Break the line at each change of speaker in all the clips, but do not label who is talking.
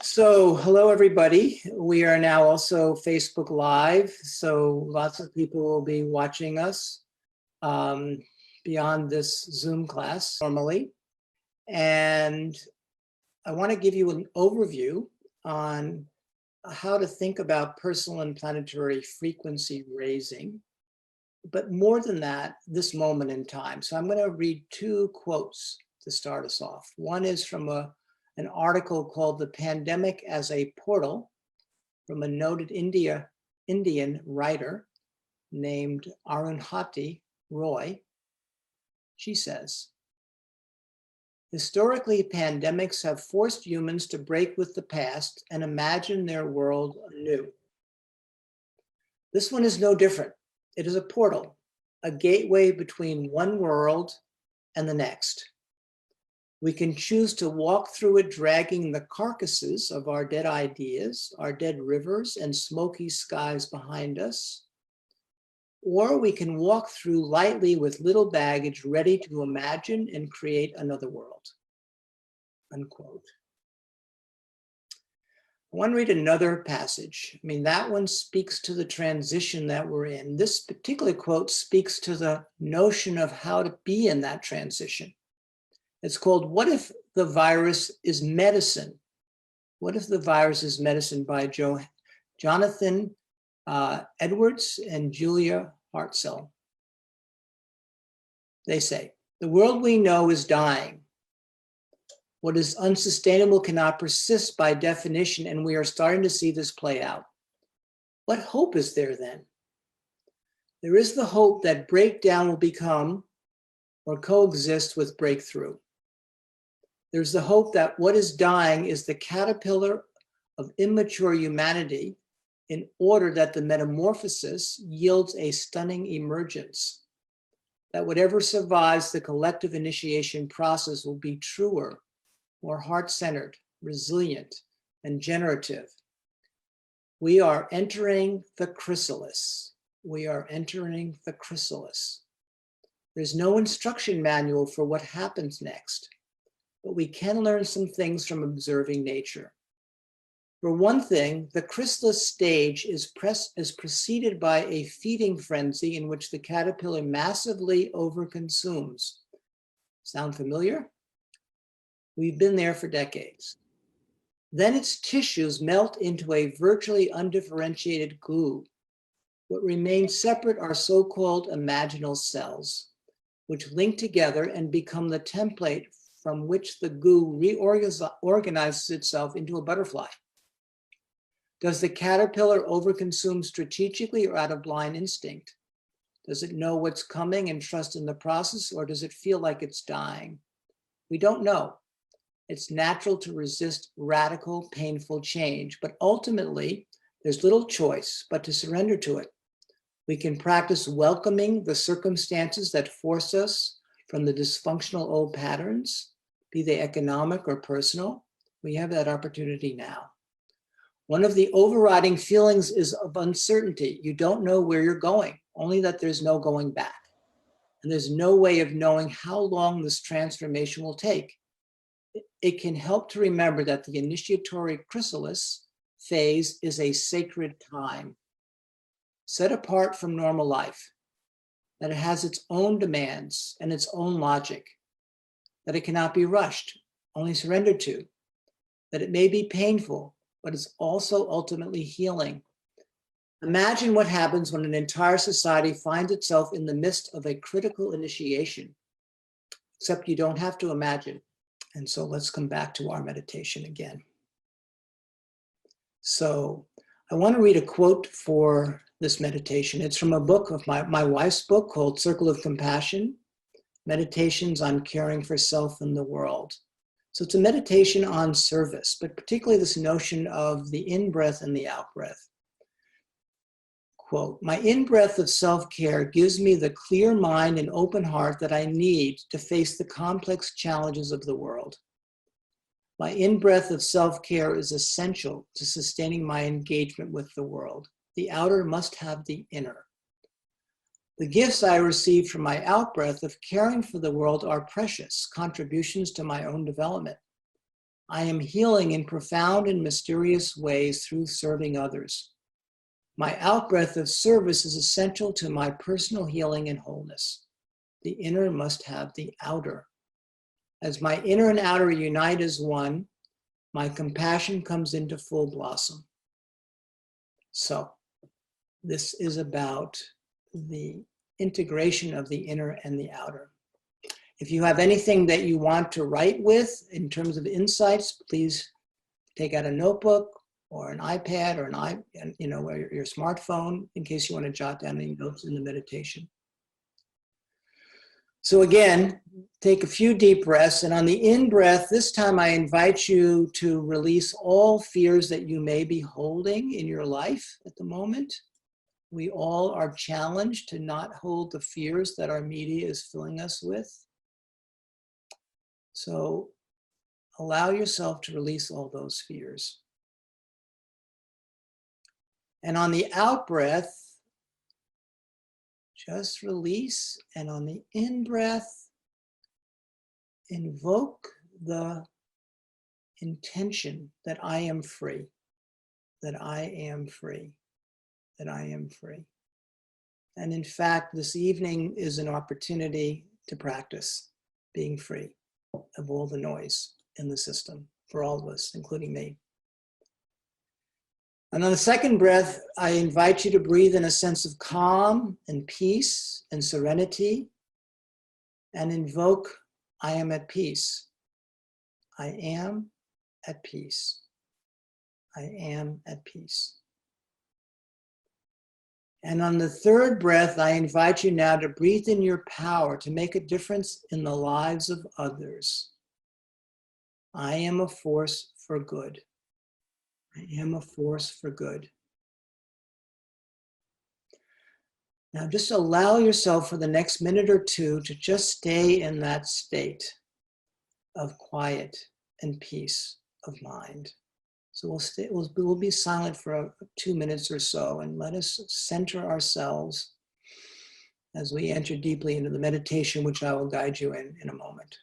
So, hello everybody. We are now also Facebook Live, so lots of people will be watching us um, beyond this Zoom class normally. And I want to give you an overview on how to think about personal and planetary frequency raising. But more than that, this moment in time. So I'm going to read two quotes to start us off. One is from an article called "The Pandemic as a Portal" from a noted Indian writer named Arundhati Roy. She says, "Historically, pandemics have forced humans to break with the past and imagine their world anew. This one is no different. It is a portal, a gateway between one world and the next. We can choose to walk through it dragging the carcasses of our dead ideas, our dead rivers and smoky skies behind us. Or we can walk through lightly with little baggage, ready to imagine and create another world." Unquote. I want to read another passage. I mean, that one speaks to the transition that we're in. This particular quote speaks to the notion of how to be in that transition. It's called "What If the Virus is Medicine?" What If the Virus is Medicine by Jonathan Edwards and Julia Hartzell. They say, "The world we know is dying. What is unsustainable cannot persist by definition, and we are starting to see this play out. What hope is there then? There is the hope that breakdown will become or coexist with breakthrough. There's the hope that what is dying is the caterpillar of immature humanity in order that the metamorphosis yields a stunning emergence, that whatever survives the collective initiation process will be truer, more heart-centered, resilient, and generative. We are entering the chrysalis. We are entering the chrysalis. There's no instruction manual for what happens next, but we can learn some things from observing nature. For one thing, the chrysalis stage is preceded by a feeding frenzy in which the caterpillar massively overconsumes. Sound familiar? We've been there for decades. Then its tissues melt into a virtually undifferentiated glue. What remains separate are so-called imaginal cells, which link together and become the template from which the goo reorganizes itself into a butterfly. Does the caterpillar overconsume strategically or out of blind instinct? Does it know what's coming and trust in the process, or does it feel like it's dying? We don't know. It's natural to resist radical, painful change, but ultimately, there's little choice but to surrender to it. We can practice welcoming the circumstances that force us from the dysfunctional old patterns, be they economic or personal. We have that opportunity now. One of the overriding feelings is of uncertainty. You don't know where you're going, only that there's no going back. And there's no way of knowing how long this transformation will take. It can help to remember that the initiatory chrysalis phase is a sacred time, set apart from normal life, that it has its own demands and its own logic, that it cannot be rushed, only surrendered to, that it may be painful, but it's also ultimately healing. Imagine what happens when an entire society finds itself in the midst of a critical initiation, except you don't have to imagine. And so let's come back to our meditation again. So I want to read a quote for this meditation. It's from a book of my wife's book called Circle of Compassion, Meditations on Caring for Self and the World. So it's a meditation on service, but particularly this notion of the in-breath and the out-breath. Quote, "My in-breath of self-care gives me the clear mind and open heart that I need to face the complex challenges of the world. My in-breath of self-care is essential to sustaining my engagement with the world. The outer must have the inner. The gifts I receive from my out-breath of caring for the world are precious contributions to my own development. I am healing in profound and mysterious ways through serving others. My out-breath of service is essential to my personal healing and wholeness. The inner must have the outer. As my inner and outer unite as one, my compassion comes into full blossom. So, this is about the integration of the inner and the outer. If you have anything that you want to write with in terms of insights, please take out a notebook or an iPad or your smartphone in case you want to jot down any notes in the meditation. So again, take a few deep breaths, and on the in-breath, this time I invite you to release all fears that you may be holding in your life at the moment. We all are challenged to not hold the fears that our media is filling us with. So allow yourself to release all those fears. And on the out-breath, just release, and on the in-breath, invoke the intention that I am free, that I am free, that I am free. And in fact, this evening is an opportunity to practice being free of all the noise in the system for all of us, including me. And on the second breath, I invite you to breathe in a sense of calm and peace and serenity, and invoke, I am at peace. I am at peace. I am at peace. And on the third breath, I invite you now to breathe in your power to make a difference in the lives of others. I am a force for good. I am a force for good. Now just allow yourself for the next minute or two to just stay in that state of quiet and peace of mind. So we'll be silent for 2 minutes or so, and let us center ourselves as we enter deeply into the meditation, which I will guide you in a moment.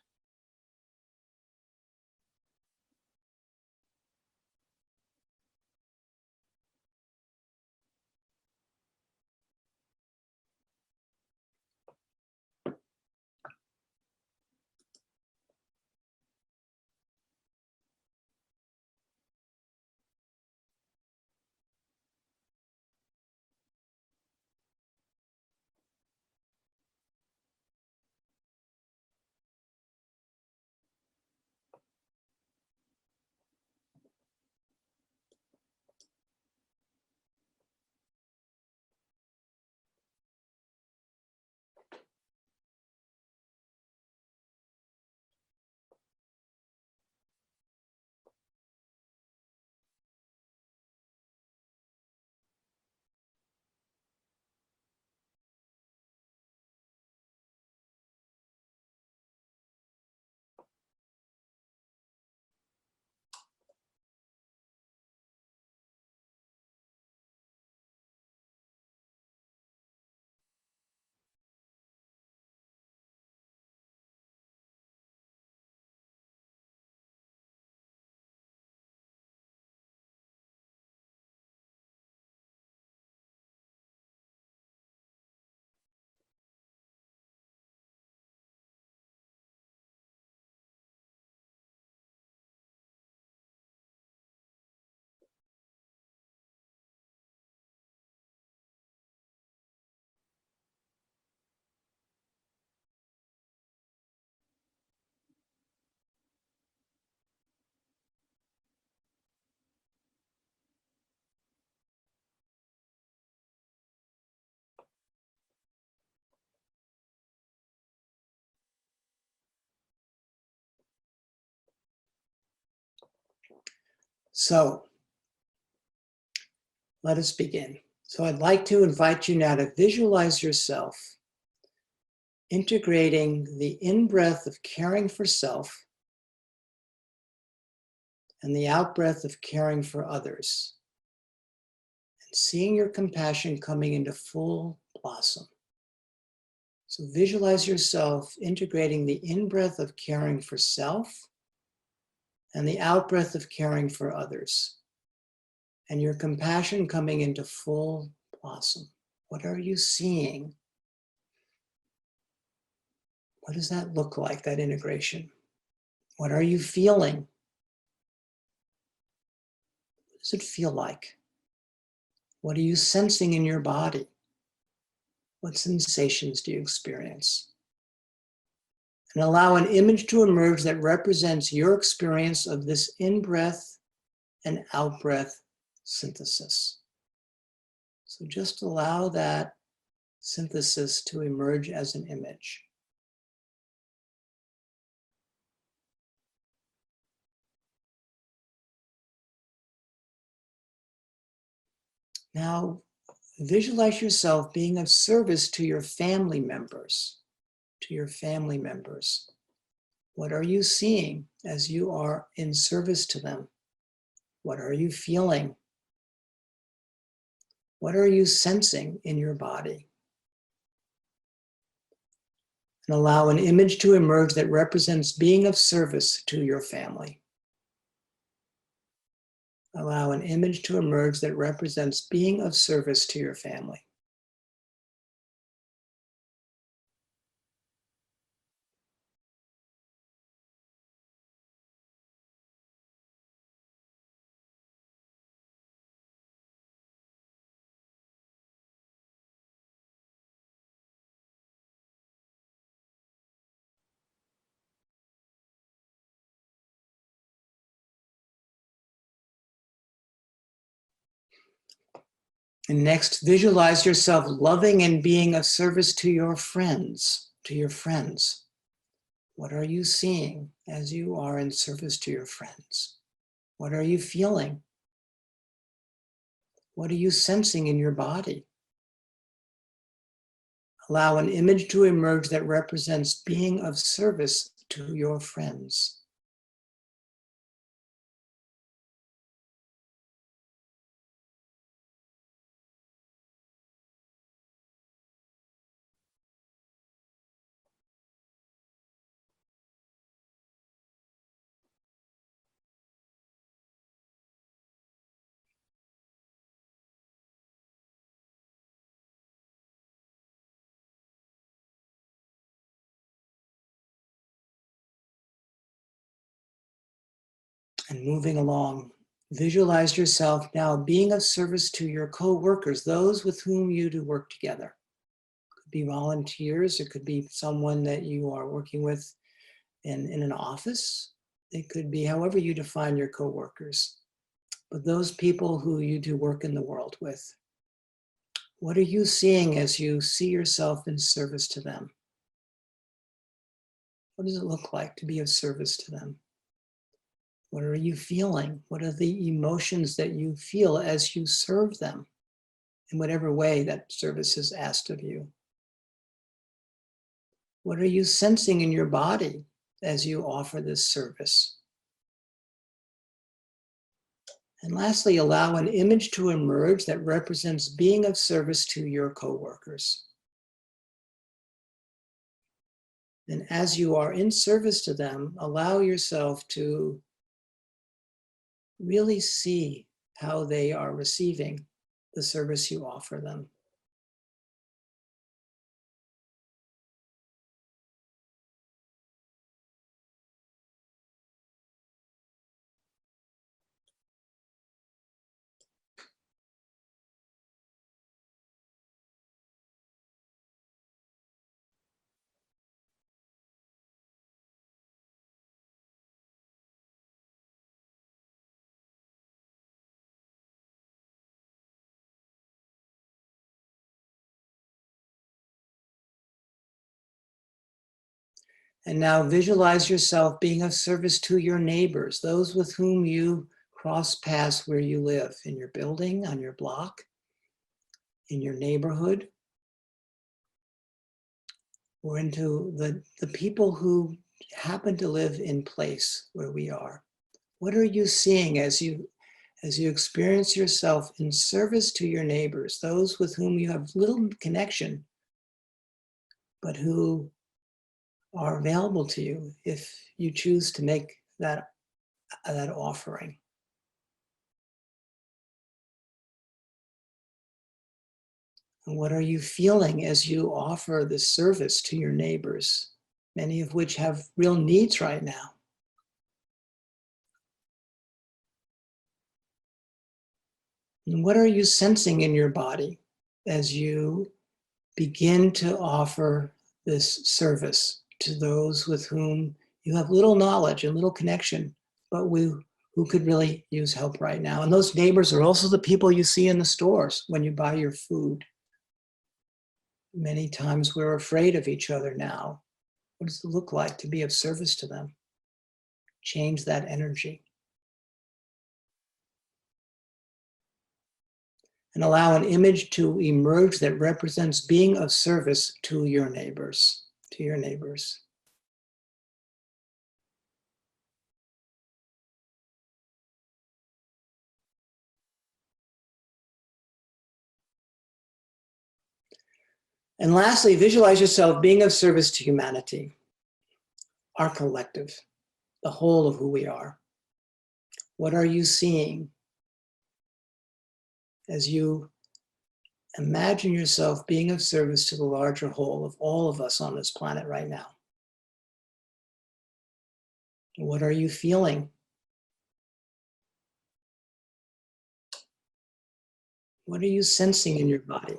So let us begin. So I'd like to invite you now to visualize yourself integrating the in-breath of caring for self and the out-breath of caring for others, and seeing your compassion coming into full blossom. So visualize yourself integrating the in-breath of caring for self and the out-breath of caring for others, and your compassion coming into full blossom. What are you seeing? What does that look like, that integration? What are you feeling? What does it feel like? What are you sensing in your body? What sensations do you experience? And allow an image to emerge that represents your experience of this in-breath and out-breath synthesis. So just allow that synthesis to emerge as an image. Now, visualize yourself being of service to your family members, What are you seeing as you are in service to them? What are you feeling? What are you sensing in your body? And allow an image to emerge that represents being of service to your family. Allow an image to emerge that represents being of service to your family. And next, visualize yourself loving and being of service to your friends, What are you seeing as you are in service to your friends? What are you feeling? What are you sensing in your body? Allow an image to emerge that represents being of service to your friends. And moving along, visualize yourself now being of service to your co-workers, those with whom you do work together. It could be volunteers, it could be someone that you are working with in an office. It could be however you define your co-workers, but those people who you do work in the world with. What are you seeing as you see yourself in service to them? What does it look like to be of service to them? What are you feeling? What are the emotions that you feel as you serve them in whatever way that service is asked of you? What are you sensing in your body as you offer this service? And lastly, allow an image to emerge that represents being of service to your coworkers. And as you are in service to them, allow yourself to really see how they are receiving the service you offer them. And now visualize yourself being of service to your neighbors, those with whom you cross paths where you live, in your building, on your block, in your neighborhood, or into the people who happen to live in place where we are. What are you seeing as you experience yourself in service to your neighbors, those with whom you have little connection, but who are available to you if you choose to make that that offering. And what are you feeling as you offer this service to your neighbors, many of which have real needs right now? And what are you sensing in your body as you begin to offer this service to those with whom you have little knowledge and little connection, but who could really use help right now? And those neighbors are also the people you see in the stores when you buy your food. Many times we're afraid of each other now. What does it look like to be of service to them? Change that energy. And allow an image to emerge that represents being of service to your neighbors, to your neighbors. And lastly, visualize yourself being of service to humanity, our collective, the whole of who we are. What are you seeing as you imagine yourself being of service to the larger whole of all of us on this planet right now? What are you feeling? What are you sensing in your body?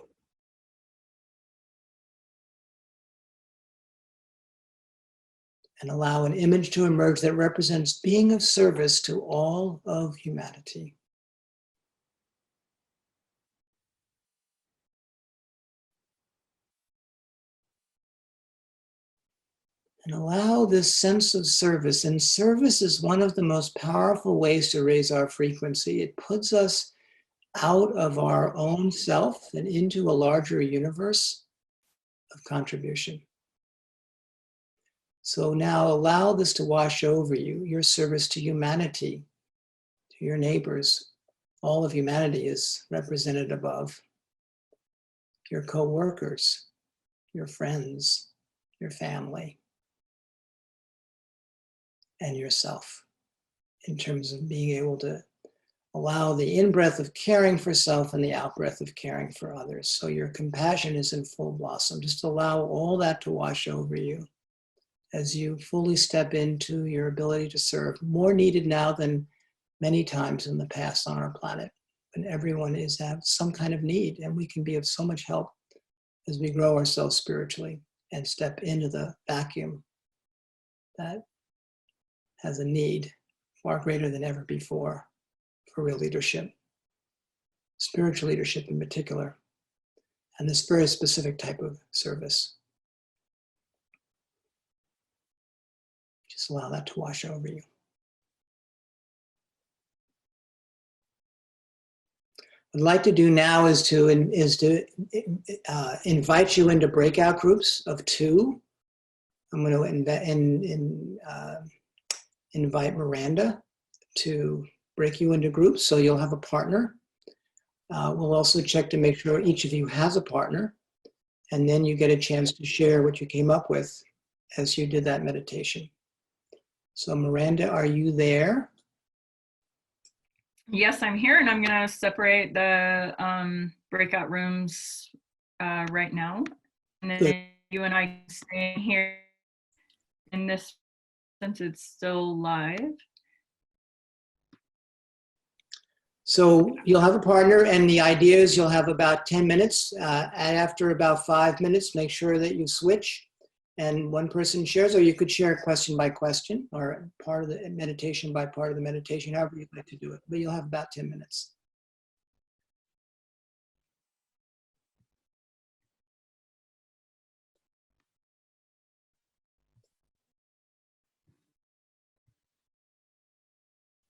And allow an image to emerge that represents being of service to all of humanity. And allow this sense of service. And service is one of the most powerful ways to raise our frequency. It puts us out of our own self and into a larger universe of contribution. So now allow this to wash over you, your service to humanity, to your neighbors. All of humanity is represented above. Your co-workers, your friends, your family, and yourself, in terms of being able to allow the in-breath of caring for self and the out-breath of caring for others. So your compassion is in full blossom. Just allow all that to wash over you as you fully step into your ability to serve, more needed now than many times in the past on our planet, when everyone is have some kind of need, and we can be of so much help as we grow ourselves spiritually and step into the vacuum that has a need far greater than ever before for real leadership, spiritual leadership in particular, and this very specific type of service. Just allow that to wash over you. What I'd like to do now is to invite you into breakout groups of 2. I'm going to invite Miranda to break you into groups, so you'll have a partner. We'll also check to make sure each of you has a partner, and then you get a chance to share what you came up with as you did that meditation. So Miranda, are you there?
Yes, I'm here, and I'm going to separate the breakout rooms right now. And then
Good.
you and I can stay here in this, since it's still live.
So you'll have a partner, and the idea is you'll have about 10 minutes. And after about 5 minutes, make sure that you switch and one person shares, or you could share question by question or part of the meditation by part of the meditation, however you'd like to do it. But you'll have about 10 minutes.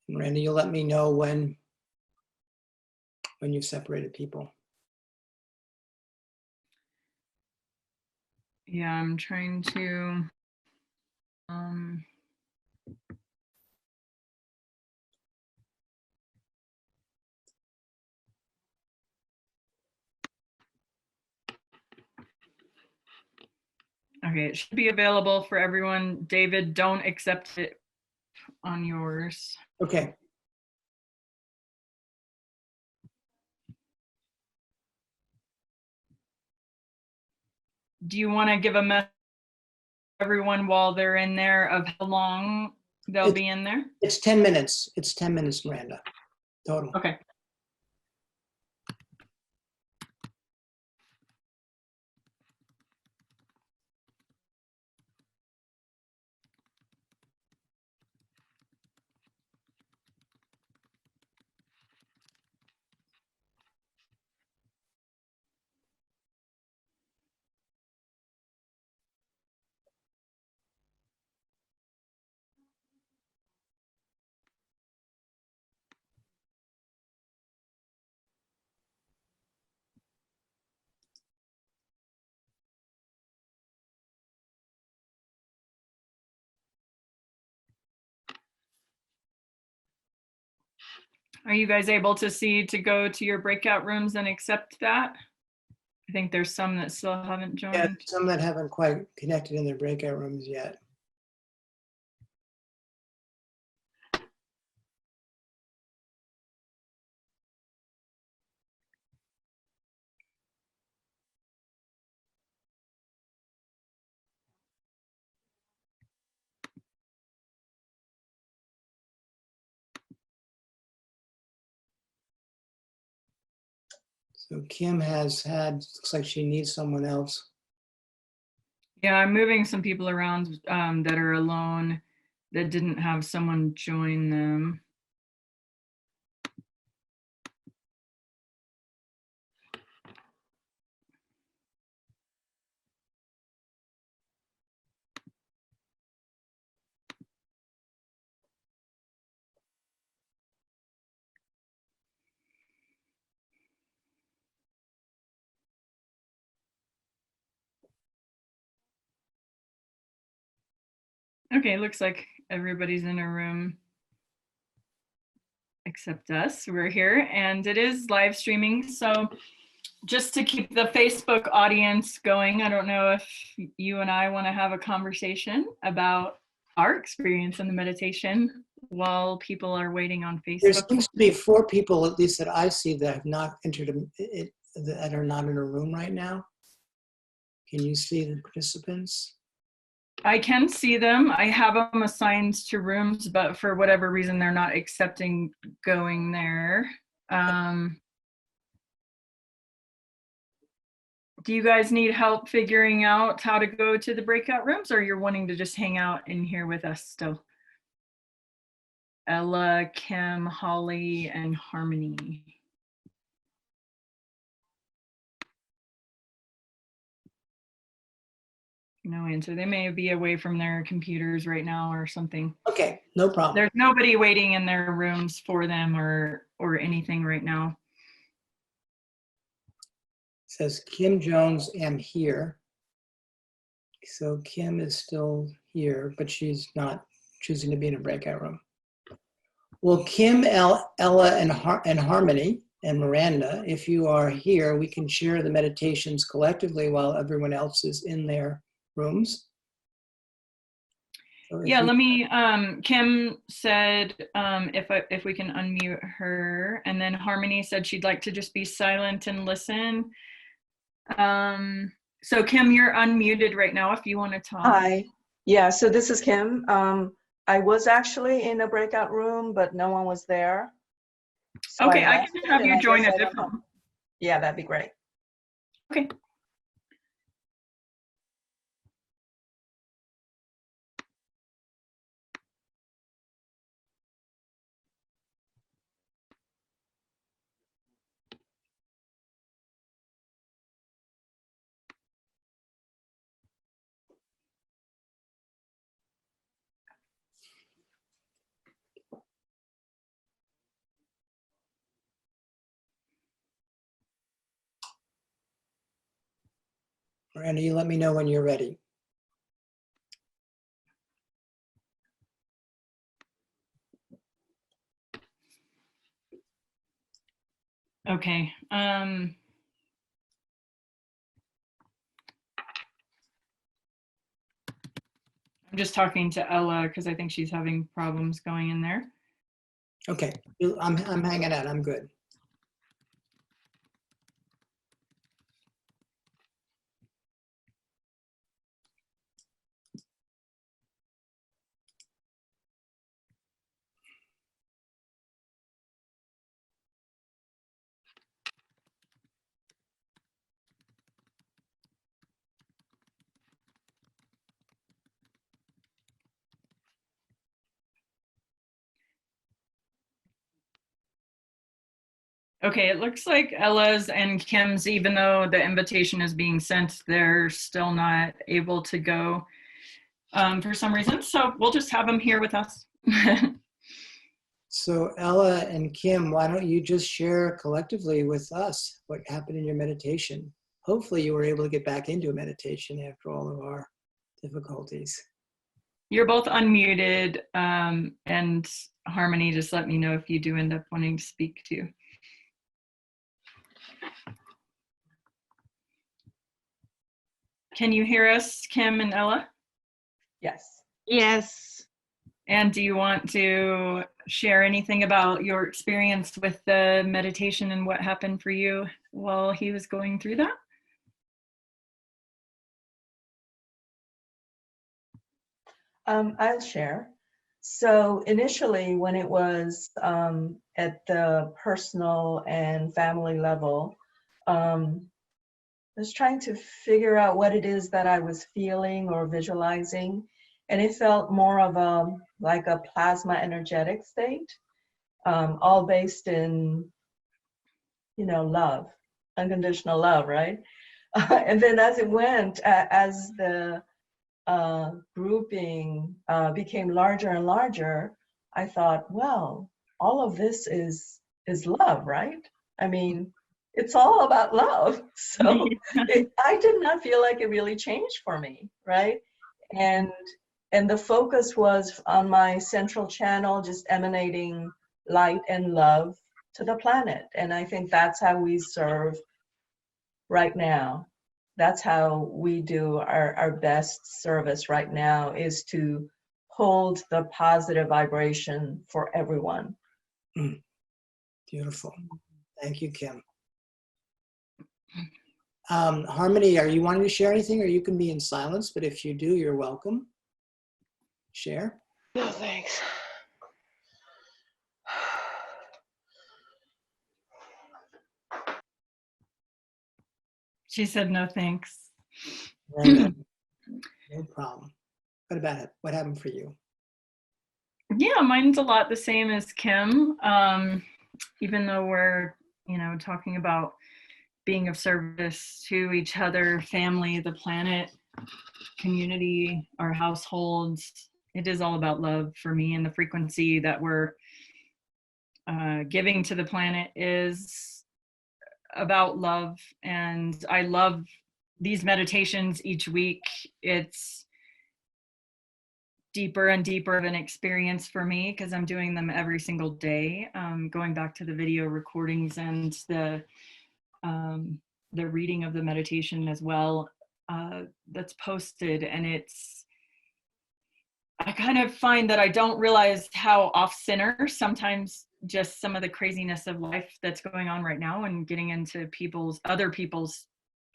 And Randy, you'll let me know when you've separated people.
Yeah, I'm trying to. Okay, it should be available for everyone. David, don't accept it on yours.
Okay.
Do you want to give a message to everyone while they're in there of how long they'll be in there?
It's 10 minutes. It's 10 minutes, Miranda, total.
Okay. Are you guys able to see to go to your breakout rooms and accept that? I think there's some that still haven't joined.
Yeah, some that haven't quite connected in their breakout rooms yet. So Kim has had, looks like she needs someone else.
Yeah, I'm moving some people around that are alone that didn't have someone join them. Okay, looks like everybody's in a room except us. We're here and it is live streaming. So just to keep the Facebook audience going, I don't know if you and I want to have a conversation about our experience in the meditation while people are waiting on Facebook.
There seems to be 4 people, at least that I see, that have not entered, that are not in a room right now. Can you see the participants?
I can see them. I have them assigned to rooms, but for whatever reason, they're not accepting going there. Do you guys need help figuring out how to go to the breakout rooms, or you're wanting to just hang out in here with us still? Ella, Kim, Holly, and Harmony. No answer. They may be away from their computers right now or something.
Okay, no problem.
There's nobody waiting in their rooms for them or anything right now.
It says Kim Jones, am here. So Kim is still here, but she's not choosing to be in a breakout room. Well, Kim, Ella, and Harmony, and Miranda, if you are here, we can share the meditations collectively while everyone else is in their rooms. So
yeah, let me, Kim said if we can unmute her, and then Harmony said she'd like to just be silent and listen. So Kim, you're unmuted right now if you want to talk.
Hi. Yeah, so this is Kim. I was actually in a breakout room, but no one was there. So
okay, I can have you join a different one.
Yeah, that'd be great.
Okay.
Miranda, you let me know when you're ready.
Okay. I'm just talking to Ella because I think she's having problems going in there.
Okay, I'm hanging out. I'm good.
Okay, it looks like Ella's and Kim's, even though the invitation is being sent, they're still not able to go for some reason. So we'll just have them here with us.
So Ella and Kim, why don't you just share collectively with us what happened in your meditation? Hopefully you were able to get back into a meditation after all of our difficulties.
You're both unmuted, and Harmony, just let me know if you do end up wanting to speak too. Can you hear us, Kim and Ella?
Yes.
Yes.
And do you want to share anything about your experience with the meditation and what happened for you while he was going through that?
I'll share. So initially, when it was at the personal and family level, I was trying to figure out what it is that I was feeling or visualizing, and it felt more of like a plasma energetic state, all based in, love, unconditional love, right? And then as it went, as the grouping became larger and larger, I thought, well, all of this is love, right? I mean, it's all about love. So I did not feel like it really changed for me, right? And the focus was on my central channel, just emanating light and love to the planet. And I think that's how we serve right now. That's how we do our best service right now, is to hold the positive vibration for everyone.
Beautiful. Thank you, Kim. Harmony, are you wanting to share anything, or you can be in silence, but if you do, you're welcome. Share.
No, thanks.
She said no thanks.
No problem. What about it? What happened for you?
Yeah, mine's a lot the same as Kim. Even though we're, talking about being of service to each other, family, the planet, community, our households, it is all about love for me, and the frequency that we're giving to the planet is about love. And I love these meditations each week. It's deeper and deeper of an experience for me because I'm doing them every single day, going back to the video recordings and the reading of the meditation as well, that's posted. And I kind of find that I don't realize how off center sometimes just some of the craziness of life that's going on right now, and getting into other people's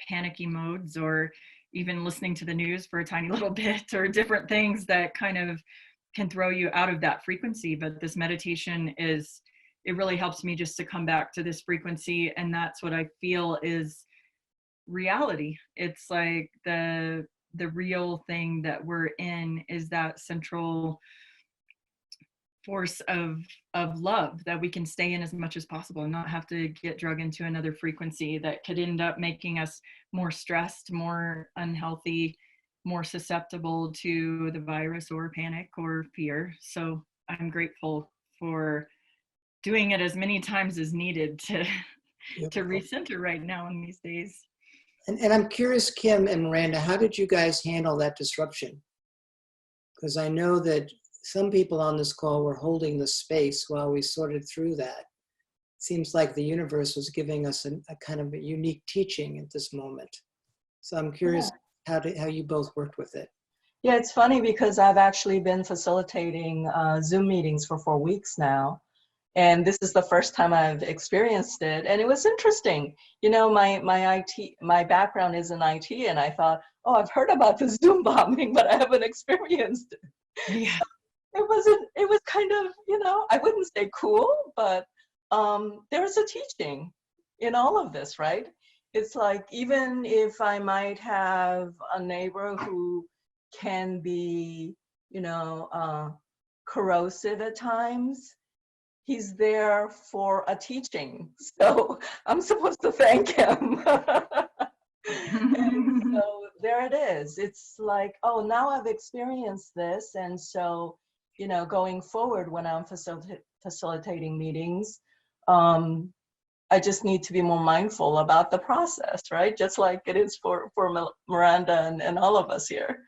panicky modes, or even listening to the news for a tiny little bit, or different things that kind of can throw you out of that frequency. But this meditation it really helps me just to come back to this frequency. And that's what I feel is reality. It's like the real thing that we're in is that central force of love that we can stay in as much as possible, and not have to get drug into another frequency that could end up making us more stressed, more unhealthy, more susceptible to the virus or panic or fear. So I'm grateful for doing it as many times as needed to recenter right now in these days.
And I'm curious, Kim and Miranda, how did you guys handle that disruption? Because I know that some people on this call were holding the space while we sorted through that. Seems like the universe was giving us a kind of a unique teaching at this moment. So I'm curious how you both worked with it.
Yeah, it's funny because I've actually been facilitating Zoom meetings for 4 weeks now. And this is the first time I've experienced it. And it was interesting. You know, my background is in IT, and I thought, oh, I've heard about the Zoom bombing, but I haven't experienced it.
Yeah.
It was kind of, you know, I wouldn't say cool, but there's a teaching in all of this, right? It's like, even if I might have a neighbor who can be, you know, corrosive at times, he's there for a teaching. So I'm supposed to thank him. And so there it is. It's like, oh, now I've experienced this. And so, you know, going forward when I'm facilitating meetings, I just need to be more mindful about the process, right? Just like it is for Miranda and all of us here.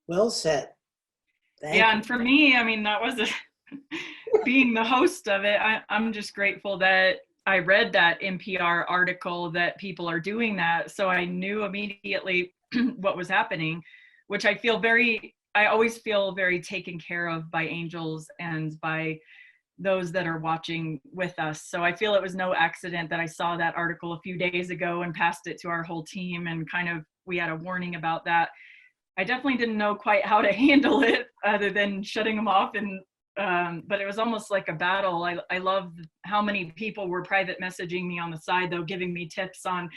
Well said. Thank
Yeah,
you.
and for me, I mean, that was being the host of it. I'm just grateful that I read that NPR article that people are doing that. So I knew immediately what was happening, which I always feel very taken care of by angels and by those that are watching with us. So I feel it was no accident that I saw that article a few days ago and passed it to our whole team, and kind of, we had a warning about that. I definitely didn't know quite how to handle it other than shutting them off, and but it was almost like a battle. I love how many people were private messaging me on the side, though, giving me tips on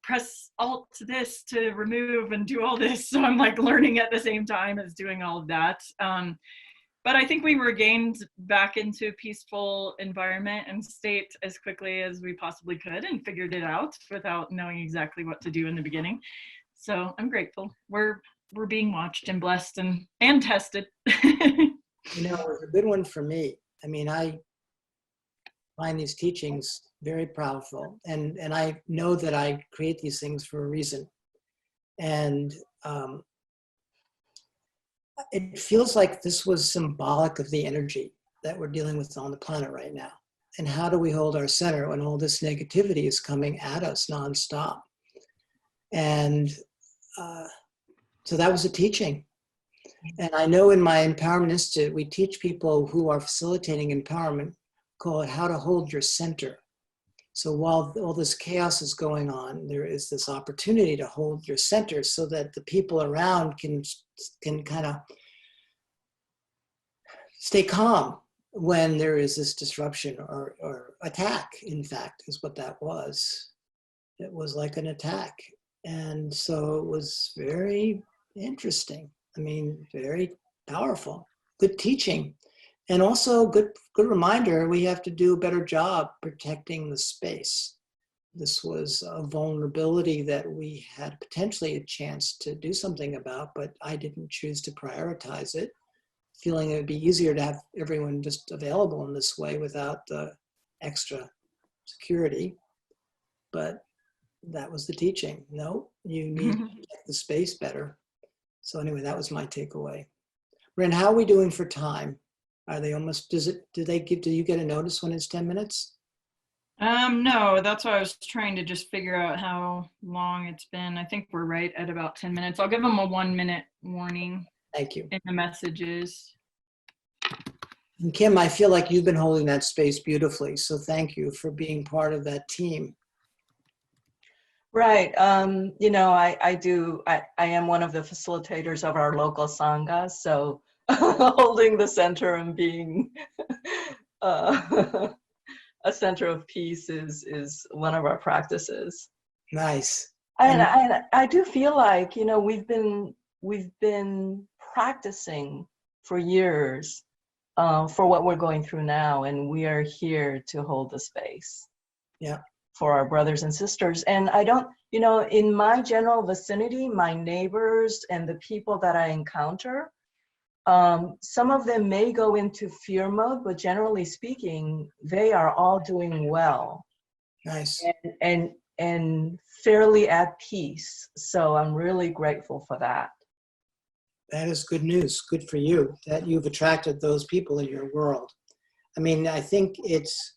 press alt this to remove and do all this. So I'm like learning at the same time as doing all of that. But I think we regained back into a peaceful environment and state as quickly as we possibly could, and figured it out without knowing exactly what to do in the beginning. So I'm grateful. We're being watched and blessed and tested.
You know, it was a good one for me. I mean, I find these teachings very powerful, and I know that I create these things for a reason. And it feels like this was symbolic of the energy that we're dealing with on the planet right now. And how do we hold our center when all this negativity is coming at us nonstop? And so that was a teaching. And I know in my Empowerment Institute, we teach people who are facilitating empowerment, call it how to hold your center. So while all this chaos is going on, there is this opportunity to hold your center so that the people around can kind of stay calm when there is this disruption or attack, in fact, is what that was. It was like an attack. And so it was very interesting. I mean, very powerful, good teaching. And also good reminder, we have to do a better job protecting the space. This was a vulnerability that we had potentially a chance to do something about, but I didn't choose to prioritize it, feeling it would be easier to have everyone just available in this way without the extra security. But that was the teaching. No, you need to protect the space better. So anyway, that was my takeaway. Ren, how are we doing for time? Are they almost, do you get a notice when it's 10 minutes?
No, that's why I was trying to just figure out how long it's been. I think we're right at about 10 minutes. I'll give them a 1-minute warning.
Thank you.
In the messages.
And Kim, I feel like you've been holding that space beautifully. So thank you for being part of that team.
Right. You know, I am one of the facilitators of our local Sangha. So holding the center and being a center of peace is one of our practices.
Nice.
And I do feel like, you know, we've been practicing for years for what we're going through now, and we are here to hold the space.
Yeah.
For our brothers and sisters. And I don't, you know, in my general vicinity, my neighbors and the people that I encounter, some of them may go into fear mode, but generally speaking, they are all doing well.
Nice.
And fairly at peace. So I'm really grateful for that.
That is good news. Good for you that you've attracted those people in your world. I mean, I think it's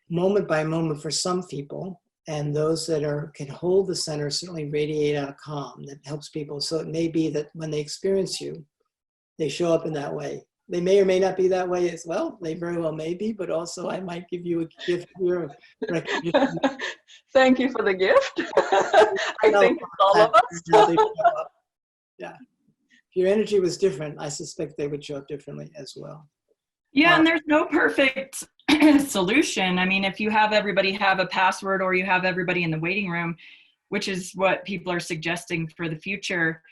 moment by moment for some people, And those that can hold the center certainly radiate out calm. That helps people. So it may be that when they experience you, they show up in that way. They may or may not be that way as well. They very well may be, but also I might give you a gift here of recognition.
Thank you for the gift. I think it's all of us.
How they show up. Yeah. If your energy was different, I suspect they would show up differently as well.
Yeah, and there's no perfect solution. I mean, if you have everybody have a password or you have everybody in the waiting room, which is what people are suggesting for the future,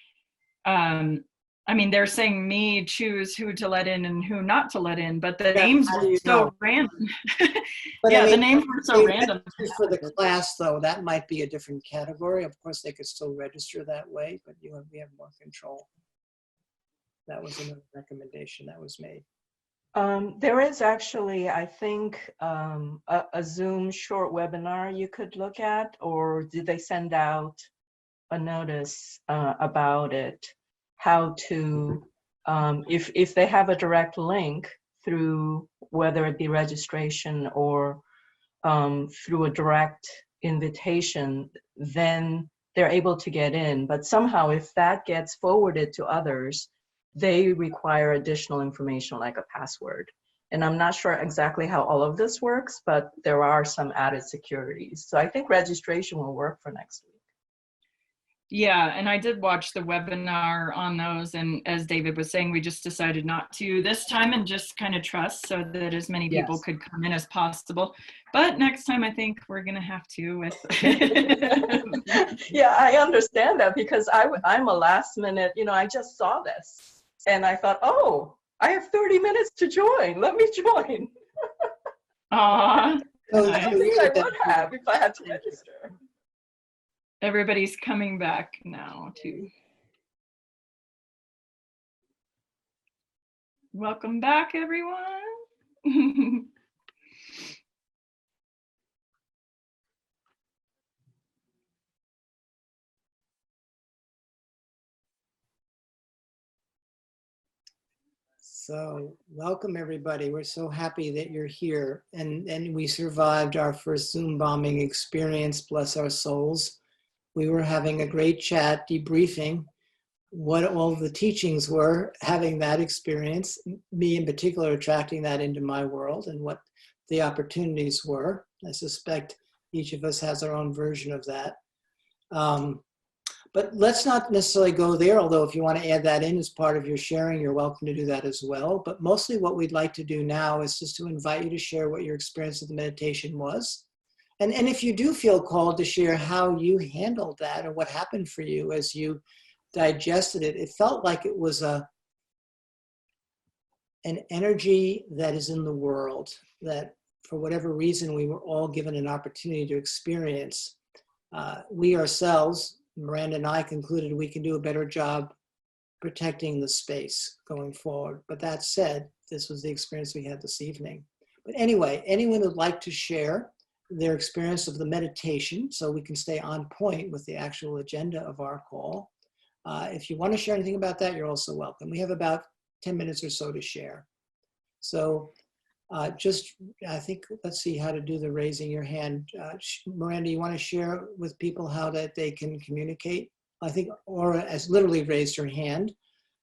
I mean, they're saying me choose who to let in and who not to let in, but the names were so random.
But
yeah,
I mean,
the names were so random.
For the class, though, that might be a different category. Of course, they could still register that way, but we have more control. That was another recommendation that was made.
There is actually, I think, a Zoom short webinar you could look at, or did they send out a notice about it? How to, if they have a direct link through, whether it be registration or through a direct invitation, then they're able to get in. But somehow if that gets forwarded to others, they require additional information like a password. And I'm not sure exactly how all of this works, but there are some added securities. So I think registration will work for next week.
Yeah, and I did watch the webinar on those, and as David was saying, we just decided not to this time and just kind of trust so that as many people could come in as possible. But next time I think we're gonna have to with
Yeah, I understand that, because I'm a last minute, I just saw this and I thought, oh, I have 30 minutes to join, let me join.
Aww.
I don't think I would have if I had to register.
Everybody's coming back now too. Welcome back, everyone.
So welcome everybody. We're so happy that you're here, and we survived our first Zoom bombing experience, bless our souls. We were having a great chat, debriefing what all the teachings were, having that experience, me in particular attracting that into my world and what the opportunities were. I suspect each of us has our own version of that. But let's not necessarily go there, although if you want to add that in as part of your sharing, you're welcome to do that as well. But mostly what we'd like to do now is just to invite you to share what your experience of the meditation was. And if you do feel called to share how you handled that or what happened for you as you digested it, it felt like it was an energy that is in the world that for whatever reason we were all given an opportunity to experience. We ourselves, Miranda and I, concluded we can do a better job protecting the space going forward. But that said, this was the experience we had this evening. But anyway, anyone who'd like to share their experience of the meditation so we can stay on point with the actual agenda of our call. If you want to share anything about that, you're also welcome. We have about 10 minutes or so to share. So I think, let's see how to do the raising your hand. Miranda, you want to share with people how that they can communicate? I think Aura has literally raised her hand.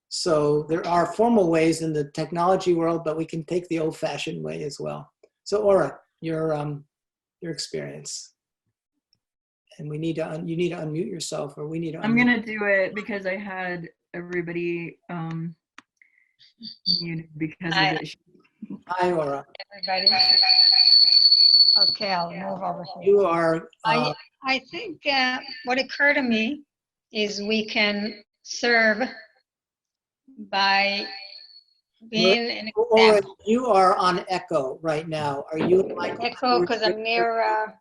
So there are formal ways in the technology world, but we can take the old-fashioned way as well. So Aura, your experience. And you need to unmute yourself, or we need to unmute.
I'm gonna do it because I had everybody muted because of it.
Hi, Aura.
Everybody. Okay, I'll move over here.
You are.
I think what occurred to me is we can serve by being an
Aura,
example.
you are on echo right now. Are you?
Echo because I'm near a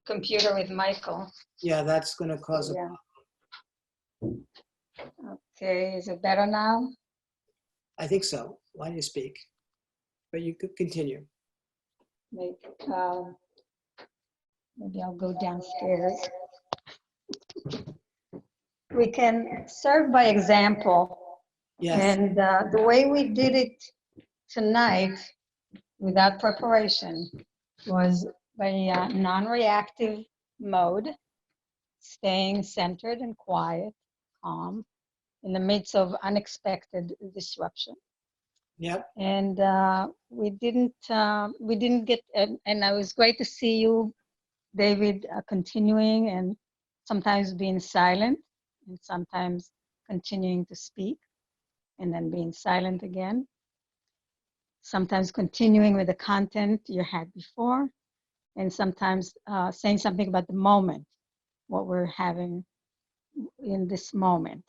computer with Michael.
Yeah, that's going to cause a
Yeah. Okay, is it better now?
I think so. Why don't you speak? But you could continue.
Maybe I'll go downstairs. We can serve by example.
Yes.
And the way we did it tonight, without preparation, was by non-reactive mode, staying centered and quiet, calm, in the midst of unexpected disruption.
Yep.
And we didn't get, and it was great to see you, David, continuing and sometimes being silent and sometimes continuing to speak and then being silent again. Sometimes continuing with the content you had before, and sometimes saying something about the moment, what we're having in this moment.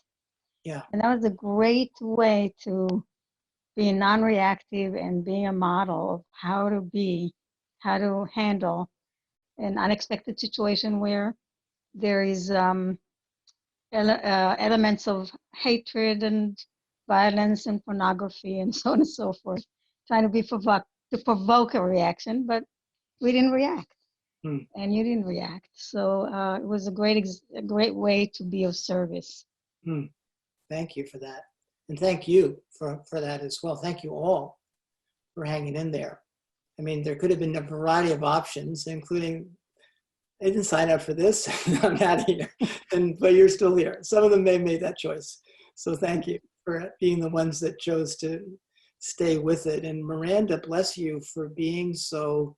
Yeah.
And that was a great way to be non-reactive and being a model of how to handle an unexpected situation where there is elements of hatred and violence and pornography and so on and so forth, trying to provoke a reaction, but we didn't react. And you didn't react. So it was a great way to be of service.
Thank you for that. And thank you for that as well. Thank you all for hanging in there. I mean, there could have been a variety of options, including, I didn't sign up for this, I'm out of here, but you're still here. Some of them may have made that choice. So thank you for being the ones that chose to stay with it. And Miranda, bless you for being so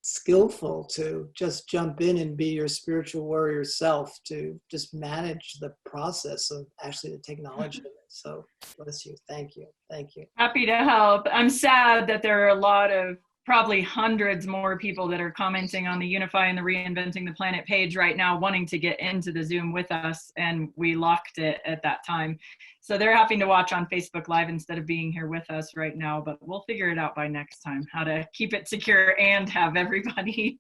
skillful to just jump in and be your spiritual warrior self, to just manage the process of actually the technology of it. So bless you. Thank you. Thank you.
Happy to help. I'm sad that there are a lot of, probably hundreds more people that are commenting on the Unify and the Reinventing the Planet page right now, wanting to get into the Zoom with us, and we locked it at that time. So they're having to watch on Facebook Live instead of being here with us right now, but we'll figure it out by next time, how to keep it secure and have everybody.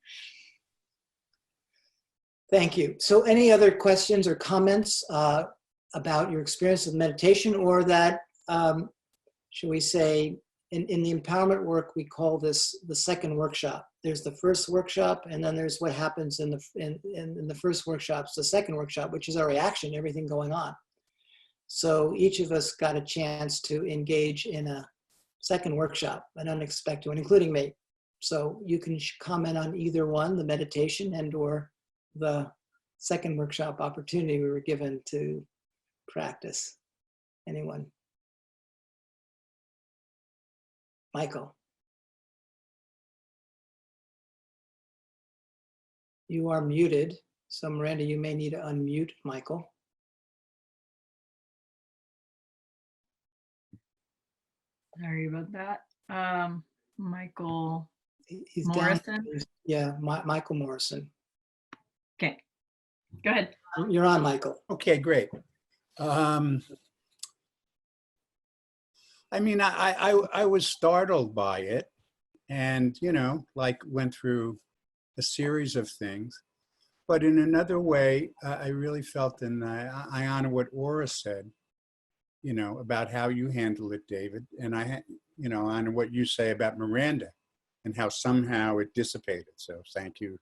Thank you. So any other questions or comments about your experience with meditation, or that, should we say, in the empowerment work, we call this the second workshop. There's the first workshop, and then there's what happens in the first workshop, the second workshop, which is our reaction to everything going on. So each of us got a chance to engage in a second workshop, an unexpected one, including me. So you can comment on either one, the meditation and or the second workshop opportunity we were given to practice. Anyone? Michael. You are muted. So Miranda, you may need to unmute Michael.
Sorry about that. Michael
He's
Morrison.
down. Yeah, Michael Morrison.
Okay, go ahead.
You're on, Michael.
Okay, great. I mean, I was startled by it, and, you know, like went through a series of things. But in another way, I really felt, and I honor what Aura said, you know, about how you handle it, David. And you know, honor what you say about Miranda and how somehow it dissipated. So thank you.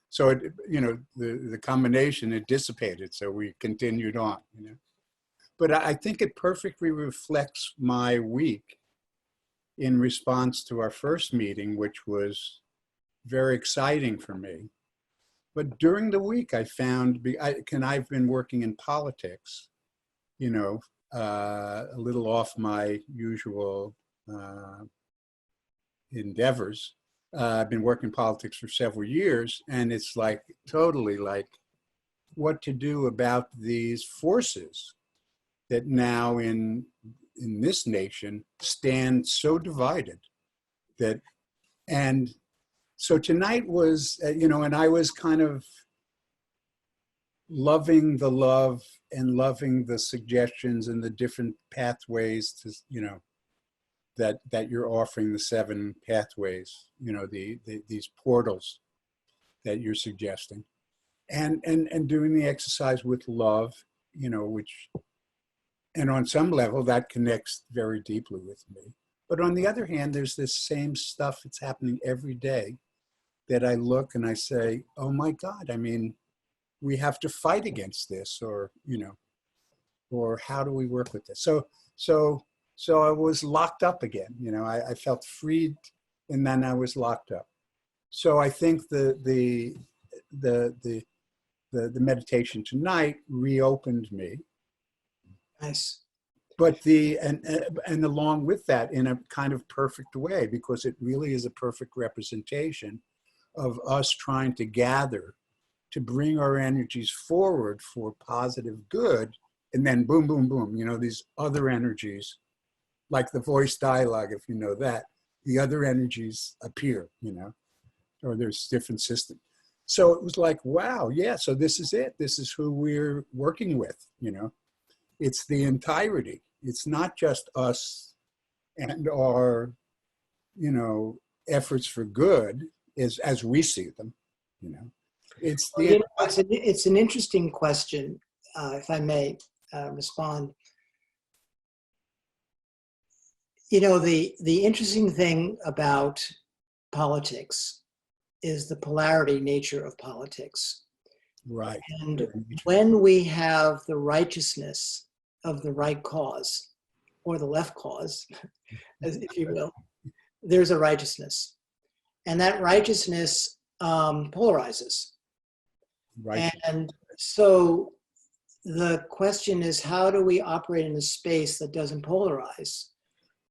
So, it, you know, the combination, it dissipated. So we continued on, you know. But I think it perfectly reflects my week in response to our first meeting, which was very exciting for me. But during the week, I found, I've been working in politics, you know, a little off my usual endeavors. I've been working in politics for several years, and it's like totally like what to do about these forces that now in this nation stand so divided that, and so tonight was, you know, and I was kind of loving the love and loving the suggestions and the different pathways to, you know, that you're offering, the 7 pathways, you know, these portals that you're suggesting, and doing the exercise with love, you know, which, and on some level that connects very deeply with me. But on the other hand, there's this same stuff that's happening every day that I look and I say, oh my God, I mean, we have to fight against this, or, you know, or how do we work with this? So I was locked up again, you know, I felt freed and then I was locked up. So I think the the meditation tonight reopened me.
Nice.
But and along with that, in a kind of perfect way, because it really is a perfect representation of us trying to gather to bring our energies forward for positive good, and then boom, boom, boom, these other energies, like the voice dialogue, if you know that, the other energies appear, or there's different systems. So it was like, wow, yeah, so this is it. This is who we're working with, It's the entirety. It's not just us and our, efforts for good as we see them, It's
Well,
the,
it's an interesting question, if I may respond. The interesting thing about politics is the polarity nature of politics.
right.
And when we have the righteousness of the right cause, or the left cause, if you will, there's a righteousness. And that righteousness polarizes.
Right.
And so the question is, how do we operate in a space that doesn't polarize?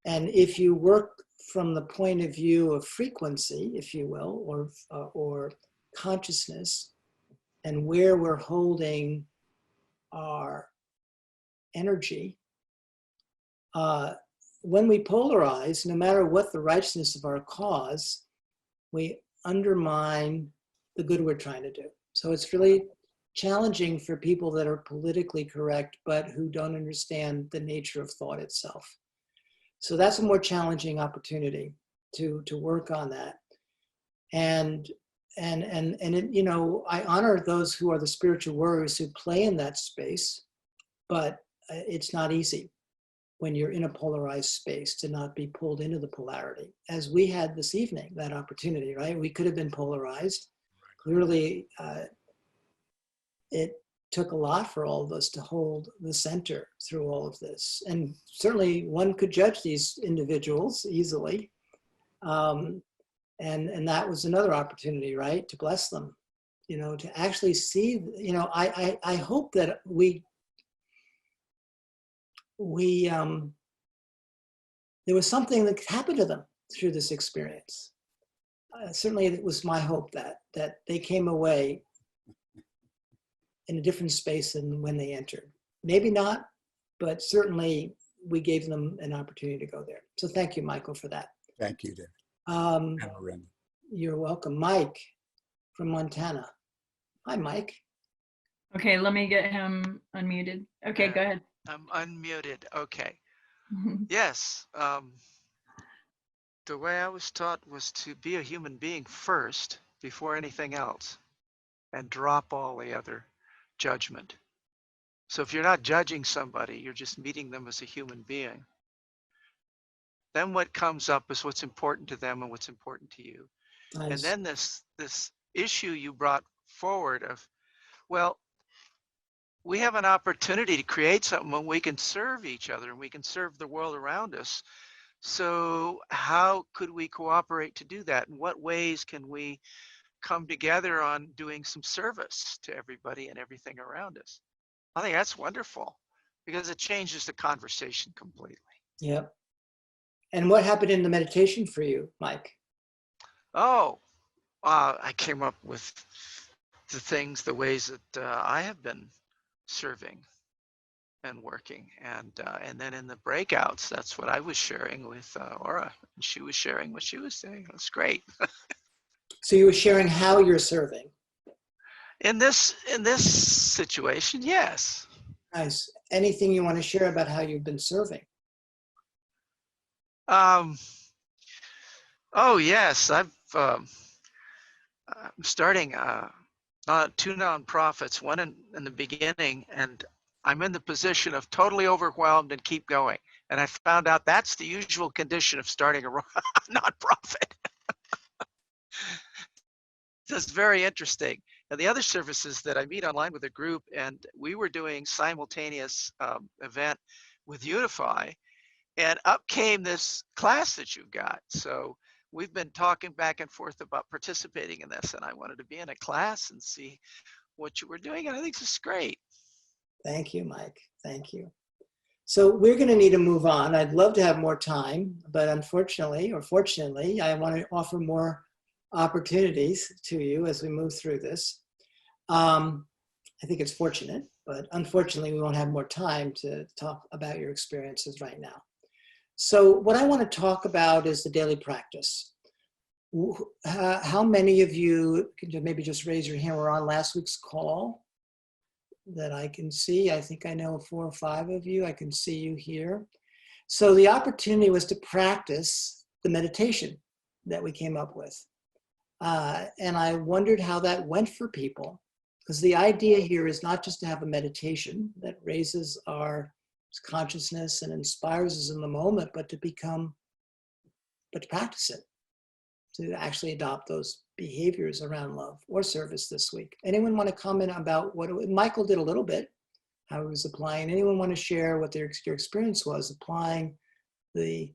And if you work from the point of view of frequency, if you will, or consciousness, and where we're holding our energy, when we polarize, no matter what the righteousness of our cause, we undermine the good we're trying to do. So it's really challenging for people that are politically correct, but who don't understand the nature of thought itself. So that's a more challenging opportunity to work on that. And I honor those who are the spiritual warriors who play in that space, but it's not easy when you're in a polarized space to not be pulled into the polarity, as we had this evening, that opportunity, right? We could have been polarized. Clearly, it took a lot for all of us to hold the center through all of this. And certainly one could judge these individuals easily. And that was another opportunity, right? To bless them, to actually see, I hope that there was something that happened to them through this experience. Certainly it was my hope that they came away in a different space than when they entered. Maybe not, but certainly we gave them an opportunity to go there. So thank you, Michael, for that.
Thank you, David.
You're welcome. Mike from Montana. Hi, Mike.
Okay, let me get him unmuted. Okay, go ahead.
I'm unmuted. Okay. Yes. The way I was taught was to be a human being first before anything else and drop all the other judgment. So if you're not judging somebody, you're just meeting them as a human being. Then what comes up is what's important to them and what's important to you.
Nice.
And then this issue you brought forward of, well, we have an opportunity to create something when we can serve each other and we can serve the world around us. So how could we cooperate to do that? In what ways can we come together on doing some service to everybody and everything around us? I think that's wonderful because it changes the conversation completely.
Yep. And what happened in the meditation for you, Mike?
Oh, I came up with the ways that I have been serving and working, and then in the breakouts, that's what I was sharing with Aura, and she was sharing what she was saying. That's great.
So you were sharing how you're serving.
In this situation, yes.
Nice. Anything you want to share about how you've been serving?
Oh yes, I'm starting two nonprofits, one in the beginning, and I'm in the position of totally overwhelmed and keep going. And I found out that's the usual condition of starting a nonprofit. That's very interesting. And the other services that I meet online with a group, and we were doing simultaneous event with Unify, and up came this class that you've got. So we've been talking back and forth about participating in this, and I wanted to be in a class and see what you were doing, and I think this is great.
Thank you, Mike. Thank you. So we're going to need to move on. I'd love to have more time, but unfortunately, or fortunately, I want to offer more opportunities to you as we move through this. I think it's fortunate, but unfortunately, we won't have more time to talk about your experiences right now. So what I want to talk about is the daily practice. How many of you, can you maybe just raise your hand, were on last week's call that I can see? I think I know 4 or 5 of you. I can see you here. So the opportunity was to practice the meditation that we came up with. And I wondered how that went for people, because the idea here is not just to have a meditation that raises our consciousness and inspires us in the moment, but to practice it, to actually adopt those behaviors around love or service this week. Anyone want to comment about what Michael did a little bit, how he was applying? Anyone want to share what your experience was applying the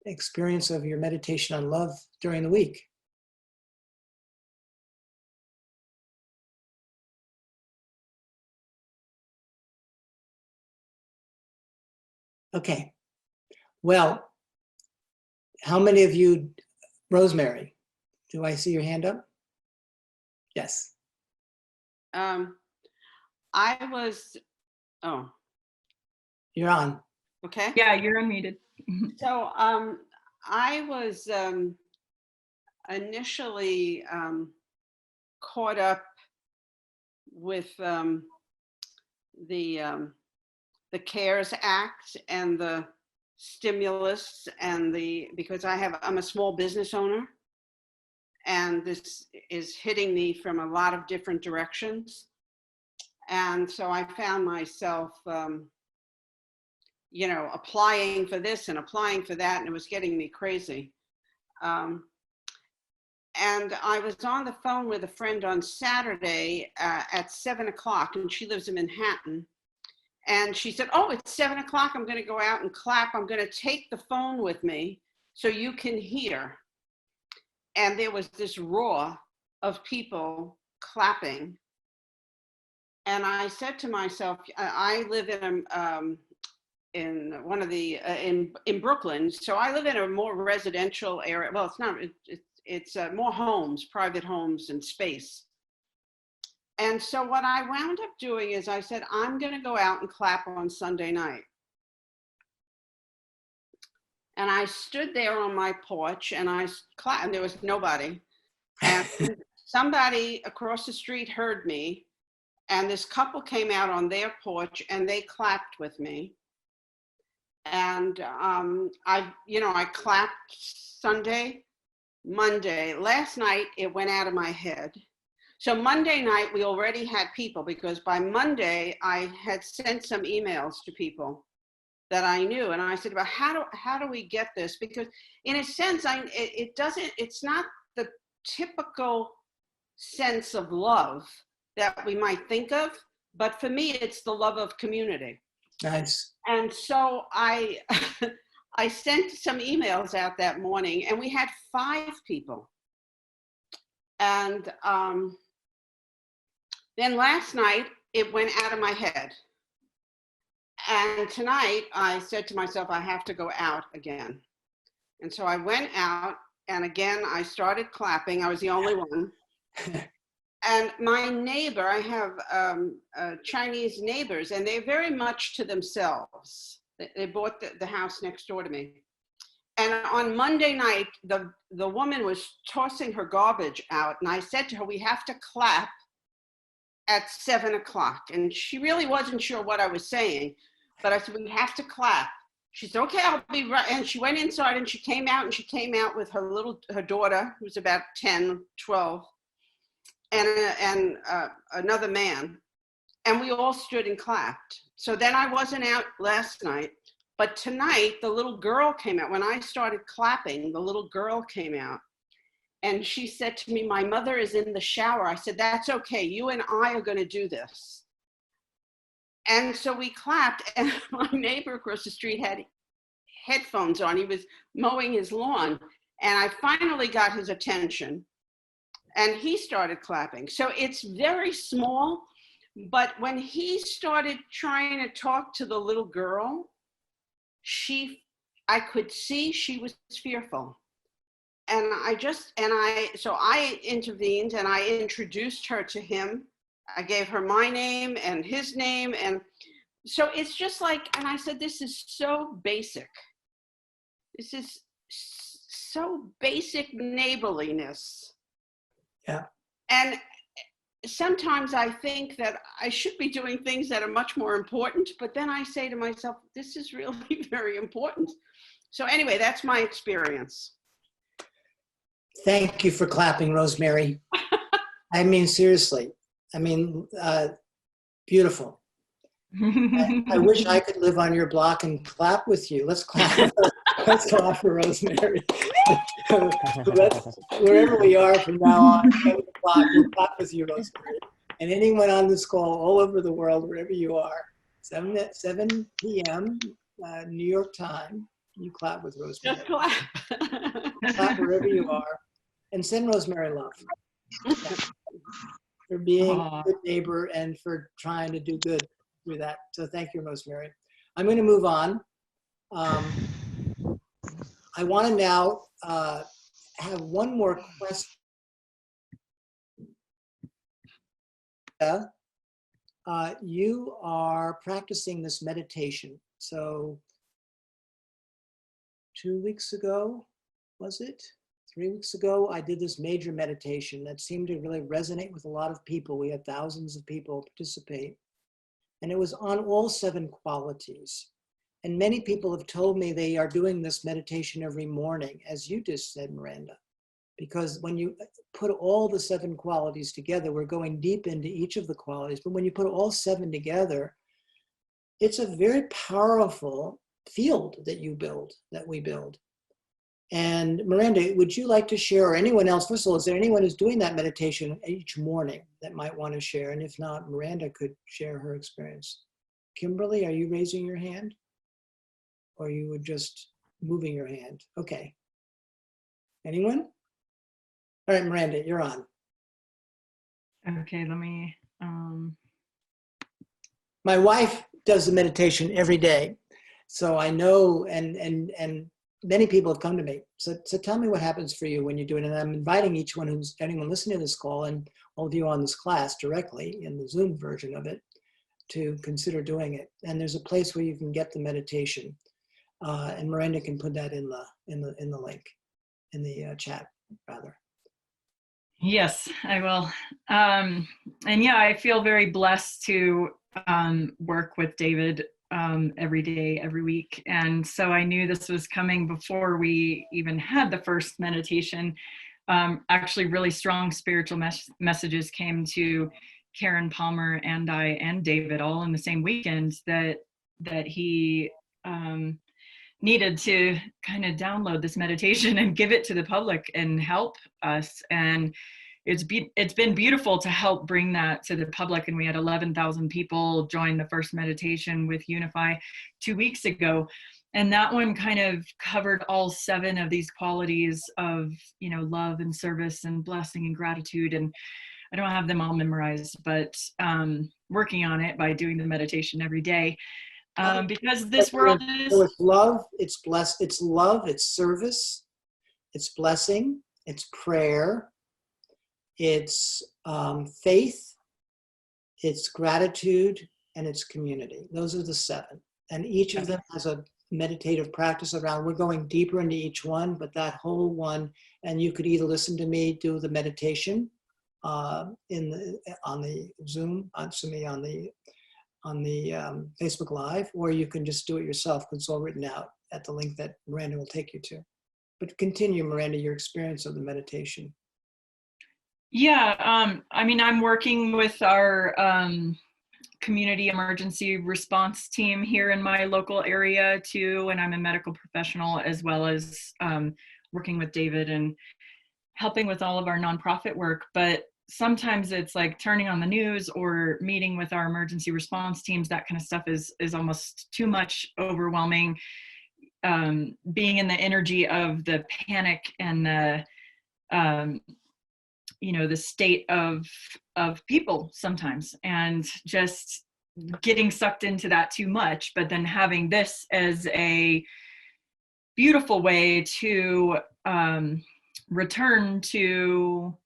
experience of your meditation on love during the week? Okay. Well, how many of you, Rosemary, do I see your hand up? Yes.
I was, oh,
You're on.
okay.
Yeah, you're unmuted.
So I was initially caught up with the CARES Act and the stimulus and because I'm a small business owner, and this is hitting me from a lot of different directions. And so I found myself, applying for this and applying for that, and it was getting me crazy. And I was on the phone with a friend on Saturday at 7 o'clock, and she lives in Manhattan. And she said, oh, it's 7 o'clock. I'm going to go out and clap. I'm going to take the phone with me so you can hear. And there was this roar of people clapping. And I said to myself, I live in one of the, in Brooklyn. So I live in a more residential area. Well, it's not, it's more homes, private homes and space. And so what I wound up doing is I said, I'm going to go out and clap on Sunday night. And I stood there on my porch and I clapped, and there was nobody. And somebody across the street heard me, and this couple came out on their porch and they clapped with me. And I clapped Sunday, Monday. Last night, it went out of my head. So Monday night, we already had people, because by Monday, I had sent some emails to people that I knew. And I said, well, how do we get this? Because in a sense, it's not the typical sense of love that we might think of, but for me, it's the love of community.
Nice.
And so I sent some emails out that morning, and we had 5 people. And then last night, it went out of my head. And tonight, I said to myself, I have to go out again. And so I went out, and again, I started clapping. I was the only one. And my neighbor, I have Chinese neighbors, and they're very much to themselves. They bought the house next door to me. And on Monday night, the woman was tossing her garbage out, and I said to her, we have to clap at 7 o'clock. And she really wasn't sure what I was saying, but I said, we have to clap. She said, okay, I'll be right. And she went inside, and she came out with her daughter, who was about 10, 12, and another man. And we all stood and clapped. So then I wasn't out last night, but tonight the little girl came out. When I started clapping, the little girl came out. And she said to me, my mother is in the shower. I said, that's okay. You and I are going to do this. And so we clapped, and my neighbor across the street had headphones on. He was mowing his lawn. And I finally got his attention and he started clapping. So it's very small, but when he started trying to talk to the little girl, I could see she was fearful. And so I intervened and I introduced her to him. I gave her my name and his name. And so it's just like, and I said, this is so basic. This is so basic neighborliness.
Yeah.
And sometimes I think that I should be doing things that are much more important, but then I say to myself, this is really very important. So anyway, that's my experience.
Thank you for clapping, Rosemary. I mean, seriously. I mean, beautiful. I wish I could live on your block and clap with you. Let's clap. Let's clap for Rosemary. Wherever we are from now on, 7 o'clock, we'll clap with you, Rosemary. And anyone on this call all over the world, wherever you are, 7 p.m. New York time, you clap with Rosemary.
Just clap.
Clap wherever you are. And send Rosemary love. For being a good neighbor and for trying to do good through that. So thank you, Rosemary. I'm going to move on. I want to now have one more question. You are practicing this meditation. So 2 weeks ago, was it? 3 weeks ago, I did this major meditation that seemed to really resonate with a lot of people. We had thousands of people participate. And it was on all 7 qualities. And many people have told me they are doing this meditation every morning, as you just said, Miranda. Because when you put all the 7 qualities together, we're going deep into each of the qualities. But when you put all 7 together, it's a very powerful field that you build, that we build. And Miranda, would you like to share, or anyone else, first of all, is there anyone who's doing that meditation each morning that might want to share? And if not, Miranda could share her experience. Kimberly, are you raising your hand? Or you were just moving your hand? Okay. Anyone? All right, Miranda, you're on.
Okay, let me,
My wife does the meditation every day. So I know, and many people have come to me. So tell me what happens for you when you do it. And I'm inviting anyone listening to this call and all of you on this class directly in the Zoom version of it to consider doing it. And there's a place where you can get the meditation. And Miranda can put that in the link, in the chat rather.
yes, I will. And yeah, I feel very blessed to work with David every day, every week. And so I knew this was coming before we even had the first meditation. Actually, really strong spiritual messages came to Karen Palmer and I and David all in the same weekend that he needed to kind of download this meditation and give it to the public and help us. And it's been beautiful to help bring that to the public. And we had 11,000 people join the first meditation with Unify 2 weeks ago. And that one kind of covered all 7 of these qualities of, love and service and blessing and gratitude. And I don't have them all memorized, but working on it by doing the meditation every day. Because this world is...
So it's love, it's love, it's service, it's blessing, it's prayer, it's faith, it's gratitude, and it's community. Those are the 7. And each of them has a meditative practice around. We're going deeper into each one, but that whole one, and you could either listen to me do the meditation on the Zoom, on the Facebook Live, or you can just do it yourself because it's all written out at the link that Miranda will take you to. But continue, Miranda, your experience of the meditation.
Yeah, I'm working with our community emergency response team here in my local area too, and I'm a medical professional as well as working with David and helping with all of our nonprofit work. But sometimes it's like turning on the news or meeting with our emergency response teams, that kind of stuff is almost too much overwhelming. being in the energy of the panic and the you know, the state of people sometimes, and just getting sucked into that too much, but then having this as a beautiful way to return to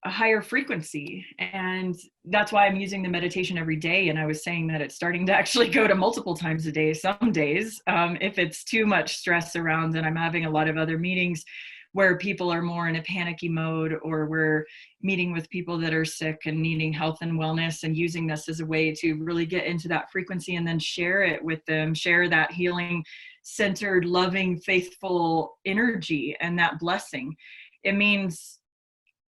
a higher frequency. And that's why I'm using the meditation every day. And I was saying that it's starting to actually go to multiple times a day some days, if it's too much stress around and I'm having a lot of other meetings where people are more in a panicky mode, or we're meeting with people that are sick and needing health and wellness, and using this as a way to really get into that frequency and then share it with them, share that healing, centered, loving, faithful energy and that blessing. It means,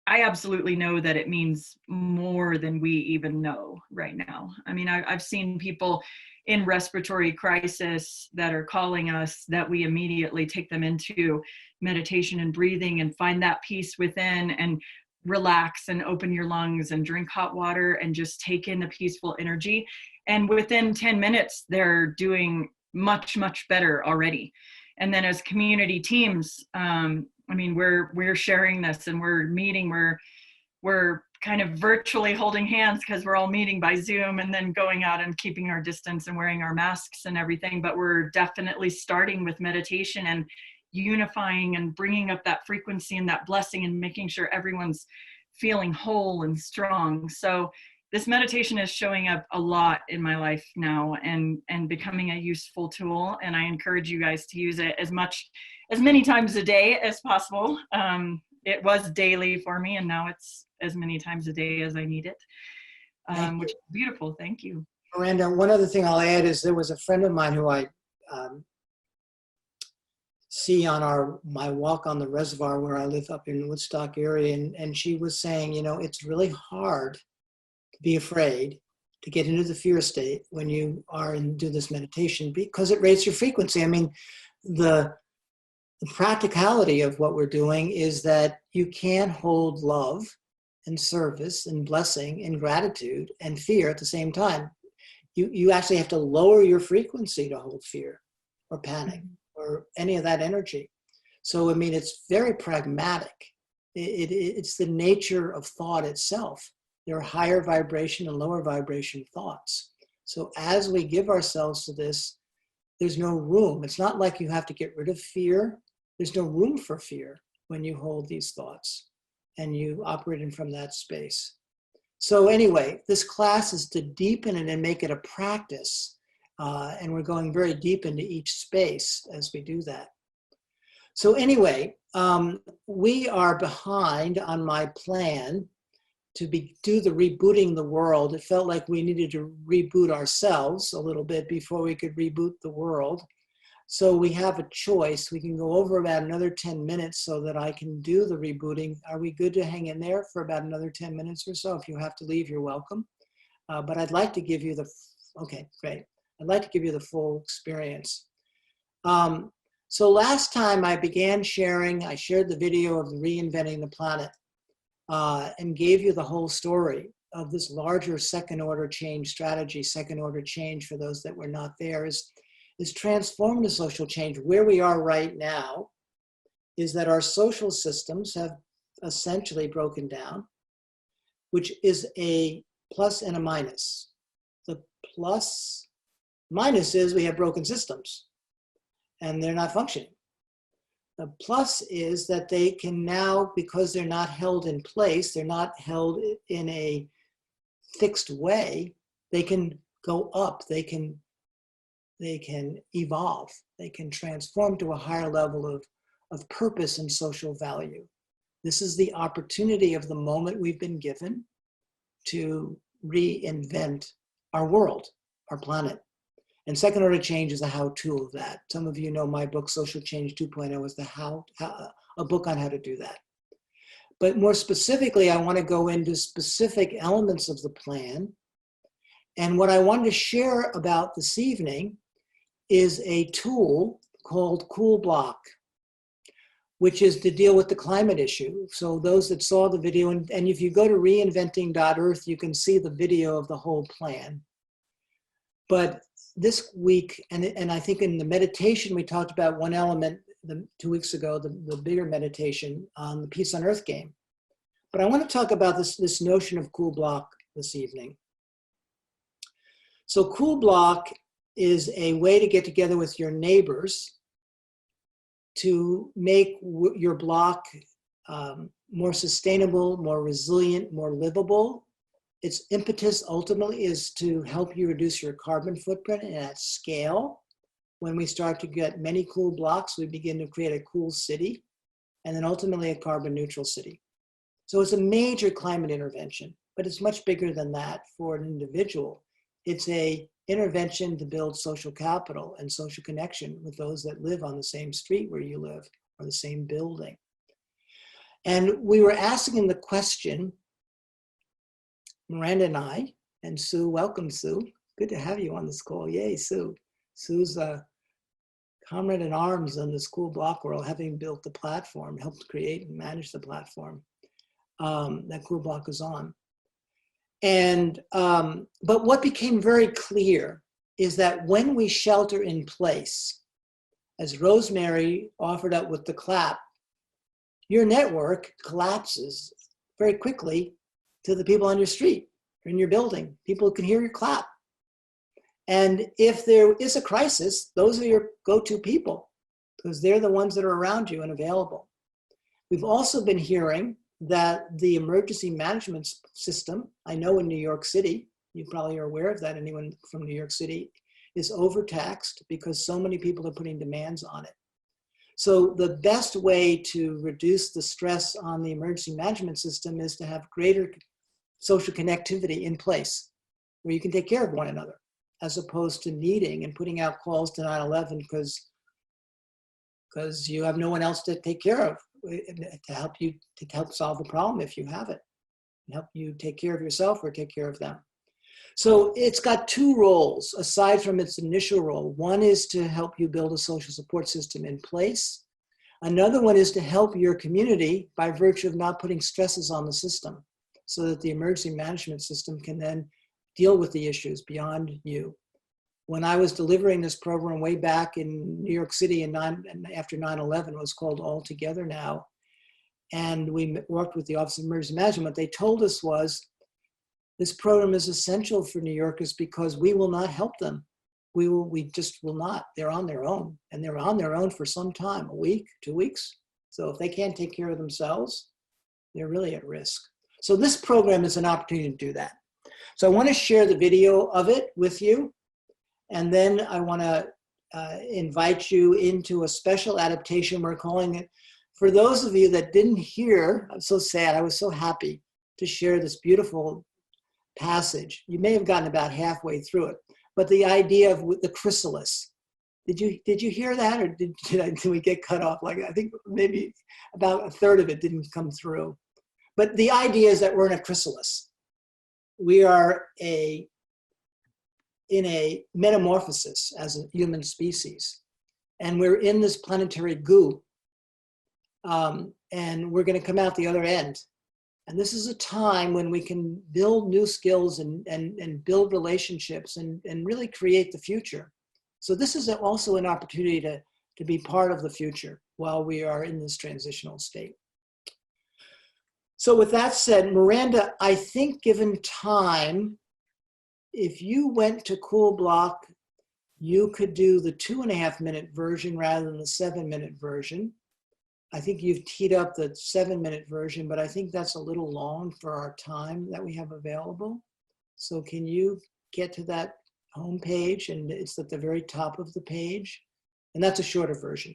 I absolutely know that it means more than we even know right now. I mean, I've seen people in respiratory crisis that are calling us, that we immediately take them into meditation and breathing and find that peace within, and relax and open your lungs and drink hot water and just take in the peaceful energy. And within 10 minutes, they're doing much, much better already. And then as community teams, I mean, we're sharing this, and we're meeting, we're kind of virtually holding hands because we're all meeting by Zoom, and then going out and keeping our distance and wearing our masks and everything. But we're definitely starting with meditation and unifying and bringing up that frequency and that blessing, and making sure everyone's feeling whole and strong. So this meditation is showing up a lot in my life now, and becoming a useful tool. And I encourage you guys to use it as many times a day as possible. It was daily for me, and now it's as many times a day as I need it, which is beautiful. Thank you.
Miranda, one other thing I'll add is there was a friend of mine who I see on my walk on the reservoir where I live up in Woodstock area, and she was saying, you know, it's really hard to be afraid to get into the fear state when you are and do this meditation, because it raises your frequency. I mean, the practicality of what we're doing is that you can't hold love and service and blessing and gratitude and fear at the same time. You actually have to lower your frequency to hold fear or panic or any of that energy. So, I mean, it's very pragmatic. It's the nature of thought itself. There are higher vibration and lower vibration thoughts. So as we give ourselves to this, there's no room. It's not like you have to get rid of fear. There's no room for fear when you hold these thoughts and you operate in from that space. So anyway, this class is to deepen it and make it a practice. And we're going very deep into each space as we do that. So anyway, we are behind on my plan to do the rebooting the world. It felt like we needed to reboot ourselves a little bit before we could reboot the world. So we have a choice. We can go over about another 10 minutes so that I can do the rebooting. Are we good to hang in there for about another 10 minutes or so? If you have to leave, you're welcome. But I'd like to give you okay, great. I'd like to give you the full experience. So last time I began sharing, I shared the video of reinventing the planet and gave you the whole story of this larger second order change strategy. Second order change, for those that were not there, is transformative social change. Where we are right now is that our social systems have essentially broken down, which is a plus and a minus. The minus is we have broken systems and they're not functioning. The plus is that they can now, because they're not held in place, they're not held in a fixed way, they can go up, they can evolve, they can transform to a higher level of purpose and social value. This is the opportunity of the moment we've been given to reinvent our world, our planet. And second order change is a how-to of that. Some of you know my book, Social Change 2.0, is a book on how to do that. But more specifically, I want to go into specific elements of the plan. And what I wanted to share about this evening is a tool called Cool Block, which is to deal with the climate issue. So those that saw the video, and if you go to reinventing.earth, you can see the video of the whole plan. But this week, and I think in the meditation, we talked about one element 2 weeks ago, the bigger meditation on the Peace on Earth game. But I want to talk about this notion of cool block this evening. So cool block is a way to get together with your neighbors to make your block more sustainable, more resilient, more livable. Its impetus ultimately is to help you reduce your carbon footprint and at scale. When we start to get many cool blocks, we begin to create a cool city and then ultimately a carbon neutral city. So it's a major climate intervention, but it's much bigger than that for an individual. It's a intervention to build social capital and social connection with those that live on the same street where you live or the same building. And we were asking the question, Miranda and I, and Sue, welcome Sue. Good to have you on this call. Yay, Sue. Sue's a comrade in arms on this cool block world, having built the platform, helped create and manage the platform that cool block is on. And, but what became very clear is that when we shelter in place, as Rosemary offered up with the clap, your network collapses very quickly to the people on your street or in your building. People can hear your clap. And if there is a crisis, those are your go-to people because they're the ones that are around you and available. We've also been hearing that the emergency management system, I know in New York City, you probably are aware of that, anyone from New York City, is overtaxed because so many people are putting demands on it. So the best way to reduce the stress on the emergency management system is to have greater social connectivity in place where you can take care of one another, as opposed to needing and putting out calls to 9/11 because you have no one else to take care of to help solve the problem if you have it, and help you take care of yourself or take care of them. So it's got two roles aside from its initial role. One is to help you build a social support system in place. Another one is to help your community by virtue of not putting stresses on the system so that the emergency management system can then deal with the issues beyond you. When I was delivering this program way back in New York City and after 9/11, it was called All Together Now. And we worked with the Office of Emergency Management. What they told us was, this program is essential for New Yorkers because we will not help them. We just will not. They're on their own, and they're on their own for some time, a week, 2 weeks. So if they can't take care of themselves, they're really at risk. So this program is an opportunity to do that. So I want to share the video of it with you. And then I want to invite you into a special adaptation. We're calling it, for those of you that didn't hear, I'm so sad, I was so happy to share this beautiful passage. You may have gotten about halfway through it, but the idea of the chrysalis. Did you hear that, or did we get cut off? Like, I think maybe about a third of it didn't come through. But the idea is that we're in a chrysalis. We are in a metamorphosis as a human species, and we're in this planetary goo, and we're going to come out the other end. And this is a time when we can build new skills and build relationships and really create the future. So this is also an opportunity to be part of the future while we are in this transitional state. So with that said, Miranda, I think given time, if you went to Cool Block, you could do the 2.5-minute version rather than the 7-minute version. I think you've teed up the 7-minute version, but I think that's a little long for our time that we have available. So can you get to that home page? And it's at the very top of the page. And that's a shorter version.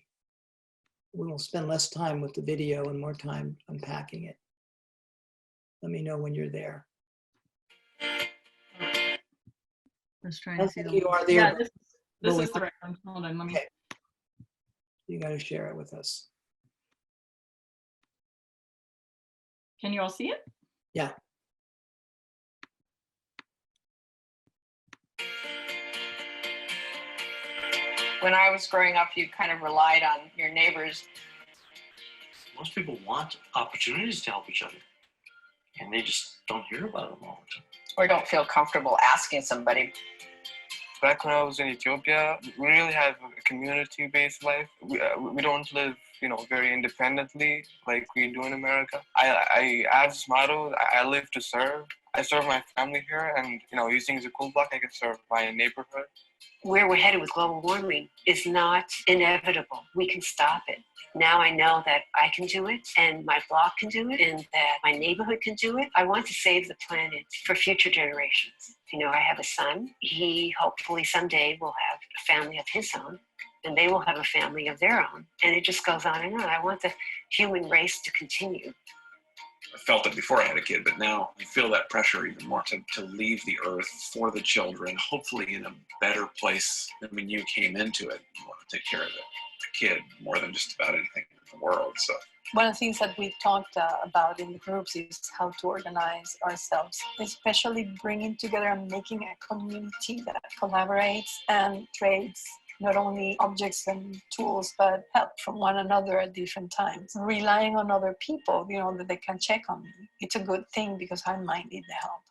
We'll spend less time with the video and more time unpacking it. Let me know when you're there.
Just trying
I
to see
think
the.
you are there.
Yeah,
but
this
we-
is the right one. Hold on, let me.
Okay. You got to share it with us.
Can you all see it?
Yeah.
When I was growing up, you kind of relied on your neighbors.
Most people want opportunities to help each other, and they just don't hear about them all the time.
Or don't feel comfortable asking somebody.
Back when I was in Ethiopia, we really have a community-based life. We don't live, very independently like we do in America. I have this motto: I live to serve. I serve my family here, and using the cool block, I can serve my neighborhood.
Where we're headed with global warming is not inevitable. We can stop it. Now I know that I can do it, and my block can do it, and that my neighborhood can do it. I want to save the planet for future generations. I have a son. He hopefully someday will have a family of his own, and they will have a family of their own. And it just goes on and on. I want the human race to continue.
I felt it before I had a kid, but now I feel that pressure even more to leave the earth for the children, hopefully in a better place than when you came into it. You want to take care of the kid more than just about anything in the world. So
one of the things that we talked about in the groups is how to organize ourselves, especially bringing together and making a community that collaborates and trades not only objects and tools, but help from one another at different times. Relying on other people, that they can check on me. It's a good thing because I might need the help.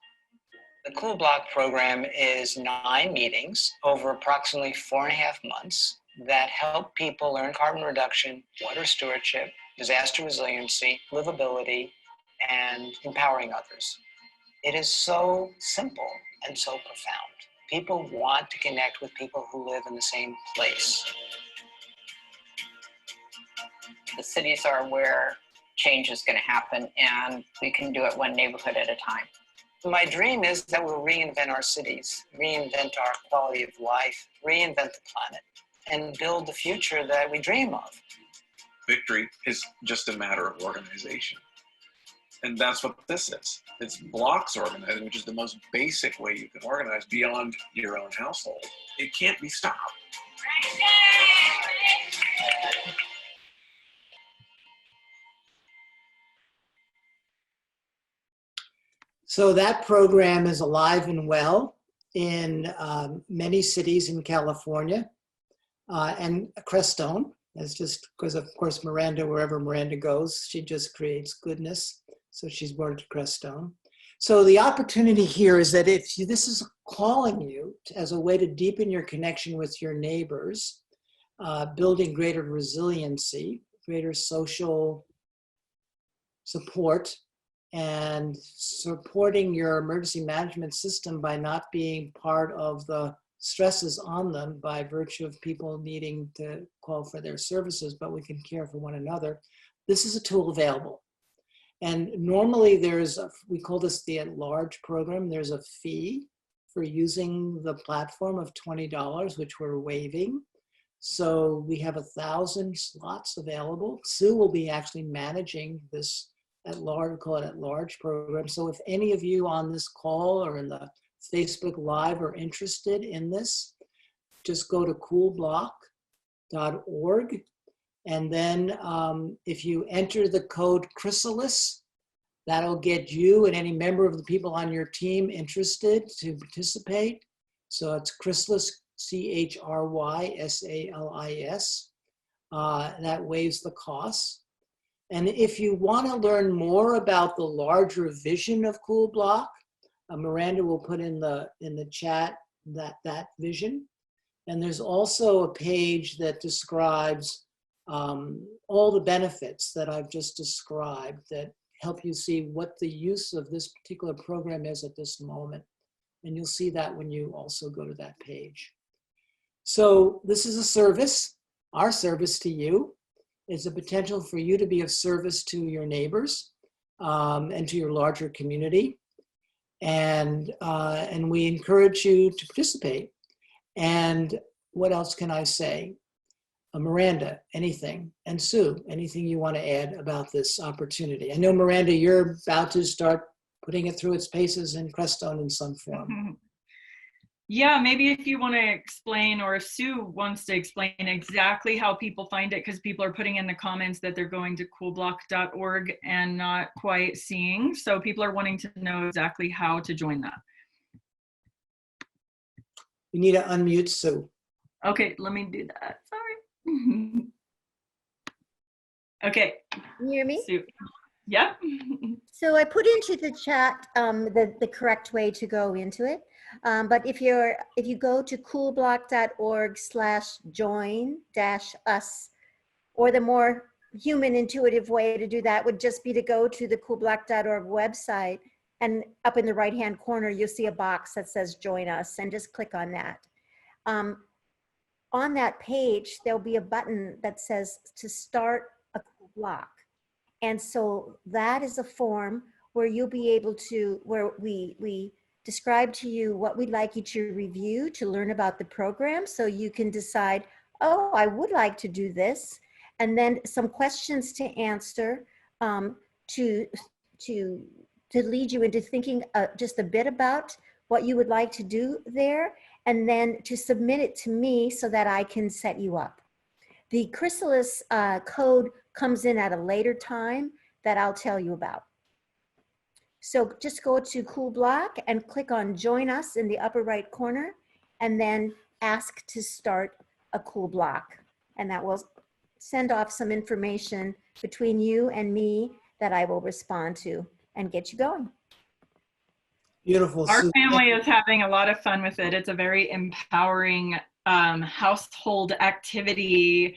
The Cool Block program is 9 meetings over approximately 4.5 months that help people learn carbon reduction, water stewardship, disaster resiliency, livability, and empowering others. It is so simple and so profound. People want to connect with people who live in the same place.
The cities are where change is going to happen, and we can do it one neighborhood at a time.
My dream is that we'll reinvent our cities, reinvent our quality of life, reinvent the planet, and build the future that we dream of.
victory is just a matter of organization. And that's what this is. It's blocks organizing, which is the most basic way you can organize beyond your own household. It can't be stopped.
So that program is alive and well in many cities in California and Crestone. That's just because, of course, Miranda, wherever Miranda goes, she just creates goodness. So she's brought it to Crestone. So the opportunity here is that if this is calling you as a way to deepen your connection with your neighbors, building greater resiliency, greater social support, and supporting your emergency management system by not being part of the stresses on them by virtue of people needing to call for their services, but we can care for one another. This is a tool available. And normally we call this the at-large program. There's a fee for using the platform of $20, which we're waiving. So we have 1,000 slots available. Sue will be actually managing this at-large, call it at-large program. So if any of you on this call or in the Facebook Live are interested in this, just go to coolblock.org. And then if you enter the code Chrysalis, that'll get you and any member of the people on your team interested to participate. So it's Chrysalis, CHRYSALIS. That waives the costs. And if you want to learn more about the larger vision of Cool Block, Miranda will put in the chat that vision. And there's also a page that describes all the benefits that I've just described that help you see what the use of this particular program is at this moment. And you'll see that when you also go to that page. So this is a service. Our service to you is a potential for you to be of service to your neighbors and to your larger community. And we encourage you to participate. And what else can I say? Miranda, anything? And Sue, anything you want to add about this opportunity? I know, Miranda, you're about to start putting it through its paces in Crestone in some form.
Yeah, maybe if you want to explain, or if Sue wants to explain exactly how people find it, because people are putting in the comments that they're going to coolblock.org and not quite seeing. So people are wanting to know exactly how to join that.
You need to unmute Sue.
Okay, let me do that. Sorry. Okay.
Can you hear me?
Sue. Yeah.
So I put into the chat the correct way to go into it. But if you go to coolblock.org/join-us, or the more human intuitive way to do that would just be to go to the coolblock.org website, and up in the right-hand corner, you'll see a box that says join us, and just click on that. On that page, there'll be a button that says to start a cool block. And so that is a form where you'll be able to, where we describe to you what we'd like you to review to learn about the program, so you can decide, oh, I would like to do this, and then some questions to answer to lead you into thinking just a bit about what you would like to do there, and then to submit it to me so that I can set you up. The Chrysalis code comes in at a later time that I'll tell you about. So just go to Cool Block and click on Join Us in the upper right corner, and then ask to start a Cool Block. And that will send off some information between you and me that I will respond to and get you going.
Beautiful.
Our
Sue.
family is having a lot of fun with it. It's a very empowering household activity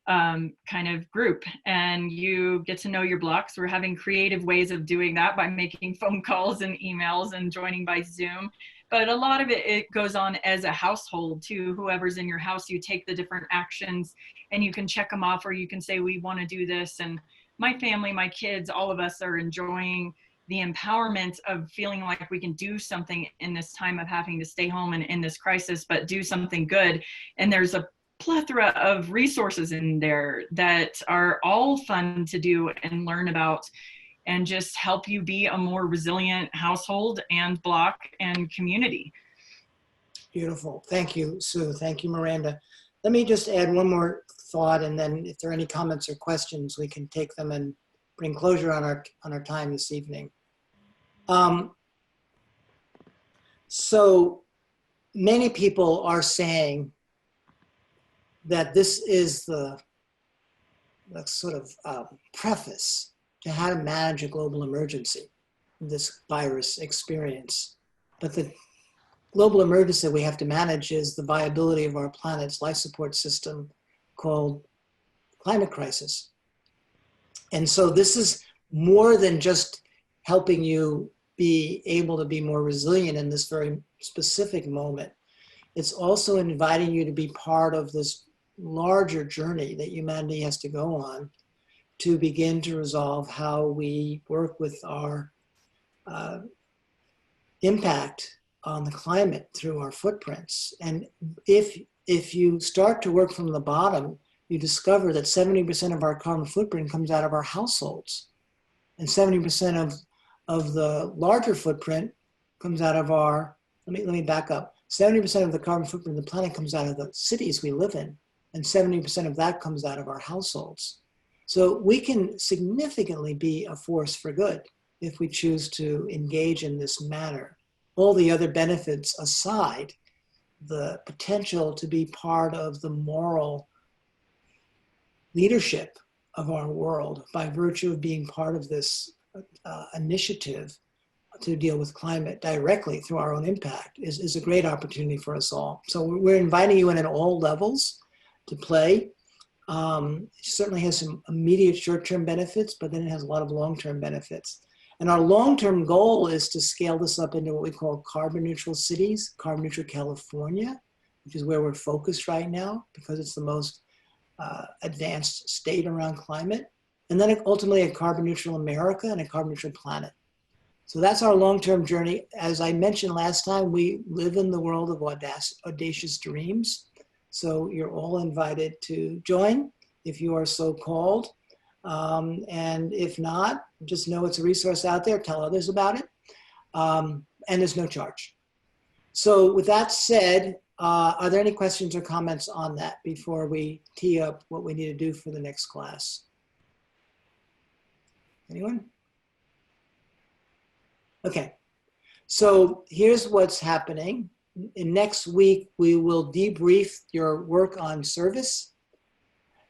kind of group, and you get to know your blocks. We're having creative ways of doing that by making phone calls and emails and joining by Zoom. But a lot of it goes on as a household too. Whoever's in your house, you take the different actions and you can check them off, or you can say, we want to do this. And my family, my kids, all of us are enjoying the empowerment of feeling like we can do something in this time of having to stay home and in this crisis, but do something good. And there's a plethora of resources in there that are all fun to do and learn about, and just help you be a more resilient household and block and community.
Beautiful. Thank you, Sue. Thank you, Miranda. Let me just add one more thought, and then if there are any comments or questions, we can take them and bring closure on our time this evening. So many people are saying that this is the sort of preface to how to manage a global emergency, this virus experience. But the global emergency we have to manage is the viability of our planet's life support system called climate crisis. And so this is more than just helping you be able to be more resilient in this very specific moment. It's also inviting you to be part of this larger journey that humanity has to go on to begin to resolve how we work with our impact on the climate through our footprints. And if you start to work from the bottom, you discover that 70% of our carbon footprint comes out of our households, and 70% of the larger footprint comes out of our, let me back up. 70% of the carbon footprint of the planet comes out of the cities we live in, and 70% of that comes out of our households. So we can significantly be a force for good if we choose to engage in this manner. All the other benefits aside, the potential to be part of the moral leadership of our world by virtue of being part of this initiative to deal with climate directly through our own impact is a great opportunity for us all. So we're inviting you in at all levels to play. It certainly has some immediate short-term benefits, but then it has a lot of long-term benefits. And our long-term goal is to scale this up into what we call carbon neutral cities, carbon neutral California, which is where we're focused right now because it's the most advanced state around climate. And then ultimately a carbon neutral America and a carbon neutral planet. So that's our long-term journey. As I mentioned last time, we live in the world of audacious dreams. So you're all invited to join if you are so called. And if not, just know it's a resource out there, tell others about it. And there's no charge. So with that said, are there any questions or comments on that before we tee up what we need to do for the next class? Anyone? Okay, so here's what's happening. Next week, we will debrief your work on service.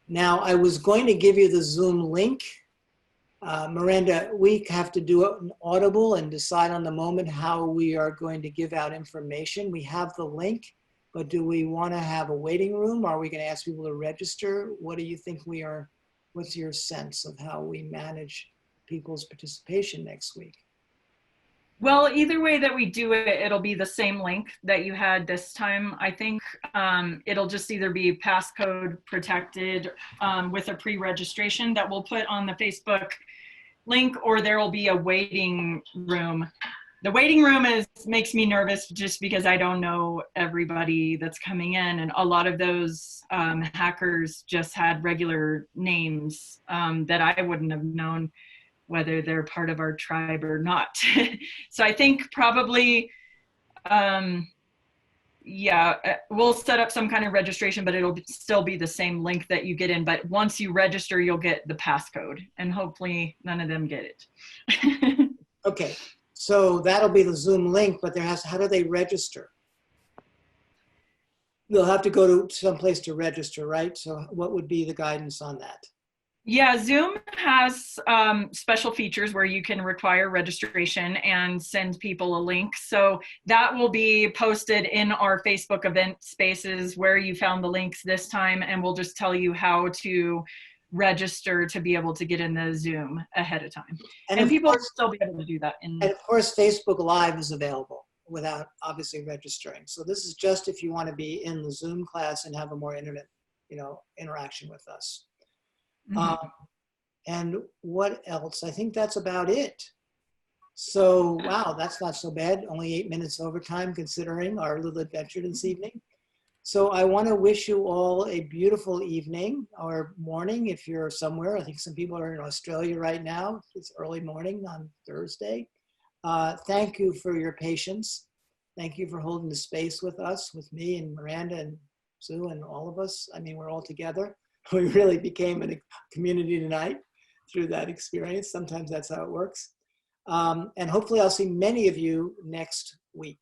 Now, I was going to give you the Zoom link, Miranda, we have to do an audible and decide on the moment how we are going to give out information. We have the link, but do we want to have a waiting room? Are we going to ask people to register? What do you think what's your sense of how we manage people's participation next week?
Well, either way that we do it, it'll be the same link that you had this time. I think it'll just either be passcode protected with a pre-registration that we'll put on the Facebook link, or there will be a waiting room. The waiting room makes me nervous just because I don't know everybody that's coming in, and a lot of those hackers just had regular names that I wouldn't have known whether they're part of our tribe or not. So I think probably, yeah, we'll set up some kind of registration, but it'll still be the same link that you get in. But once you register, you'll get the passcode, and hopefully none of them get it.
Okay, so that'll be the Zoom link, but how do they register? They'll have to go to someplace to register, right? So what would be the guidance on that?
Yeah, Zoom has special features where you can require registration and send people a link. So that will be posted in our Facebook event spaces where you found the links this time, and we'll just tell you how to register to be able to get in the Zoom ahead of time. And people will still be able to do that.
And of course, Facebook Live is available without obviously registering. So this is just if you want to be in the Zoom class and have a more intimate, interaction with us.
Mm-hmm.
And what else? I think that's about it. So, wow, that's not so bad. Only 8 minutes overtime considering our little adventure this evening. So I want to wish you all a beautiful evening or morning if you're somewhere. I think some people are in Australia right now. It's early morning on Thursday. Thank you for your patience. Thank you for holding the space with us, with me and Miranda and Sue and all of us. I mean, we're all together. We really became a community tonight through that experience. Sometimes that's how it works. And hopefully I'll see many of you next week.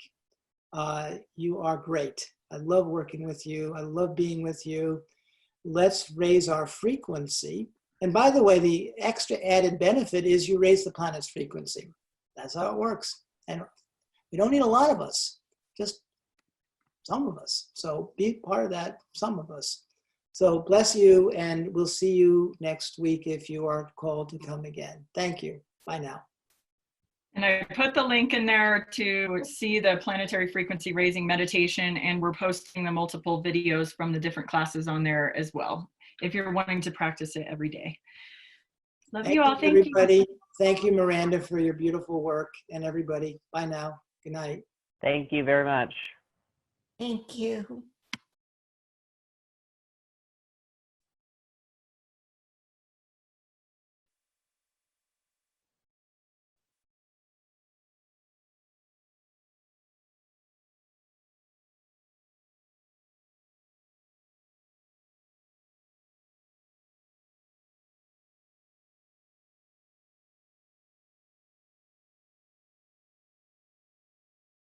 You are great. I love working with you. I love being with you. Let's raise our frequency. And by the way, the extra added benefit is you raise the planet's frequency. That's how it works. And we don't need a lot of us, just some of us. So be part of that, some of us. So bless you, and we'll see you next week if you are called to come again. Thank you. Bye now.
And I put the link in there to see the planetary frequency raising meditation, and we're posting the multiple videos from the different classes on there as well, if you're wanting to practice it every day. Love you all. Thank
everybody.
you.
Thank you, Miranda, for your beautiful work, and everybody. Bye now. Good night.
Thank you very much.
Thank you.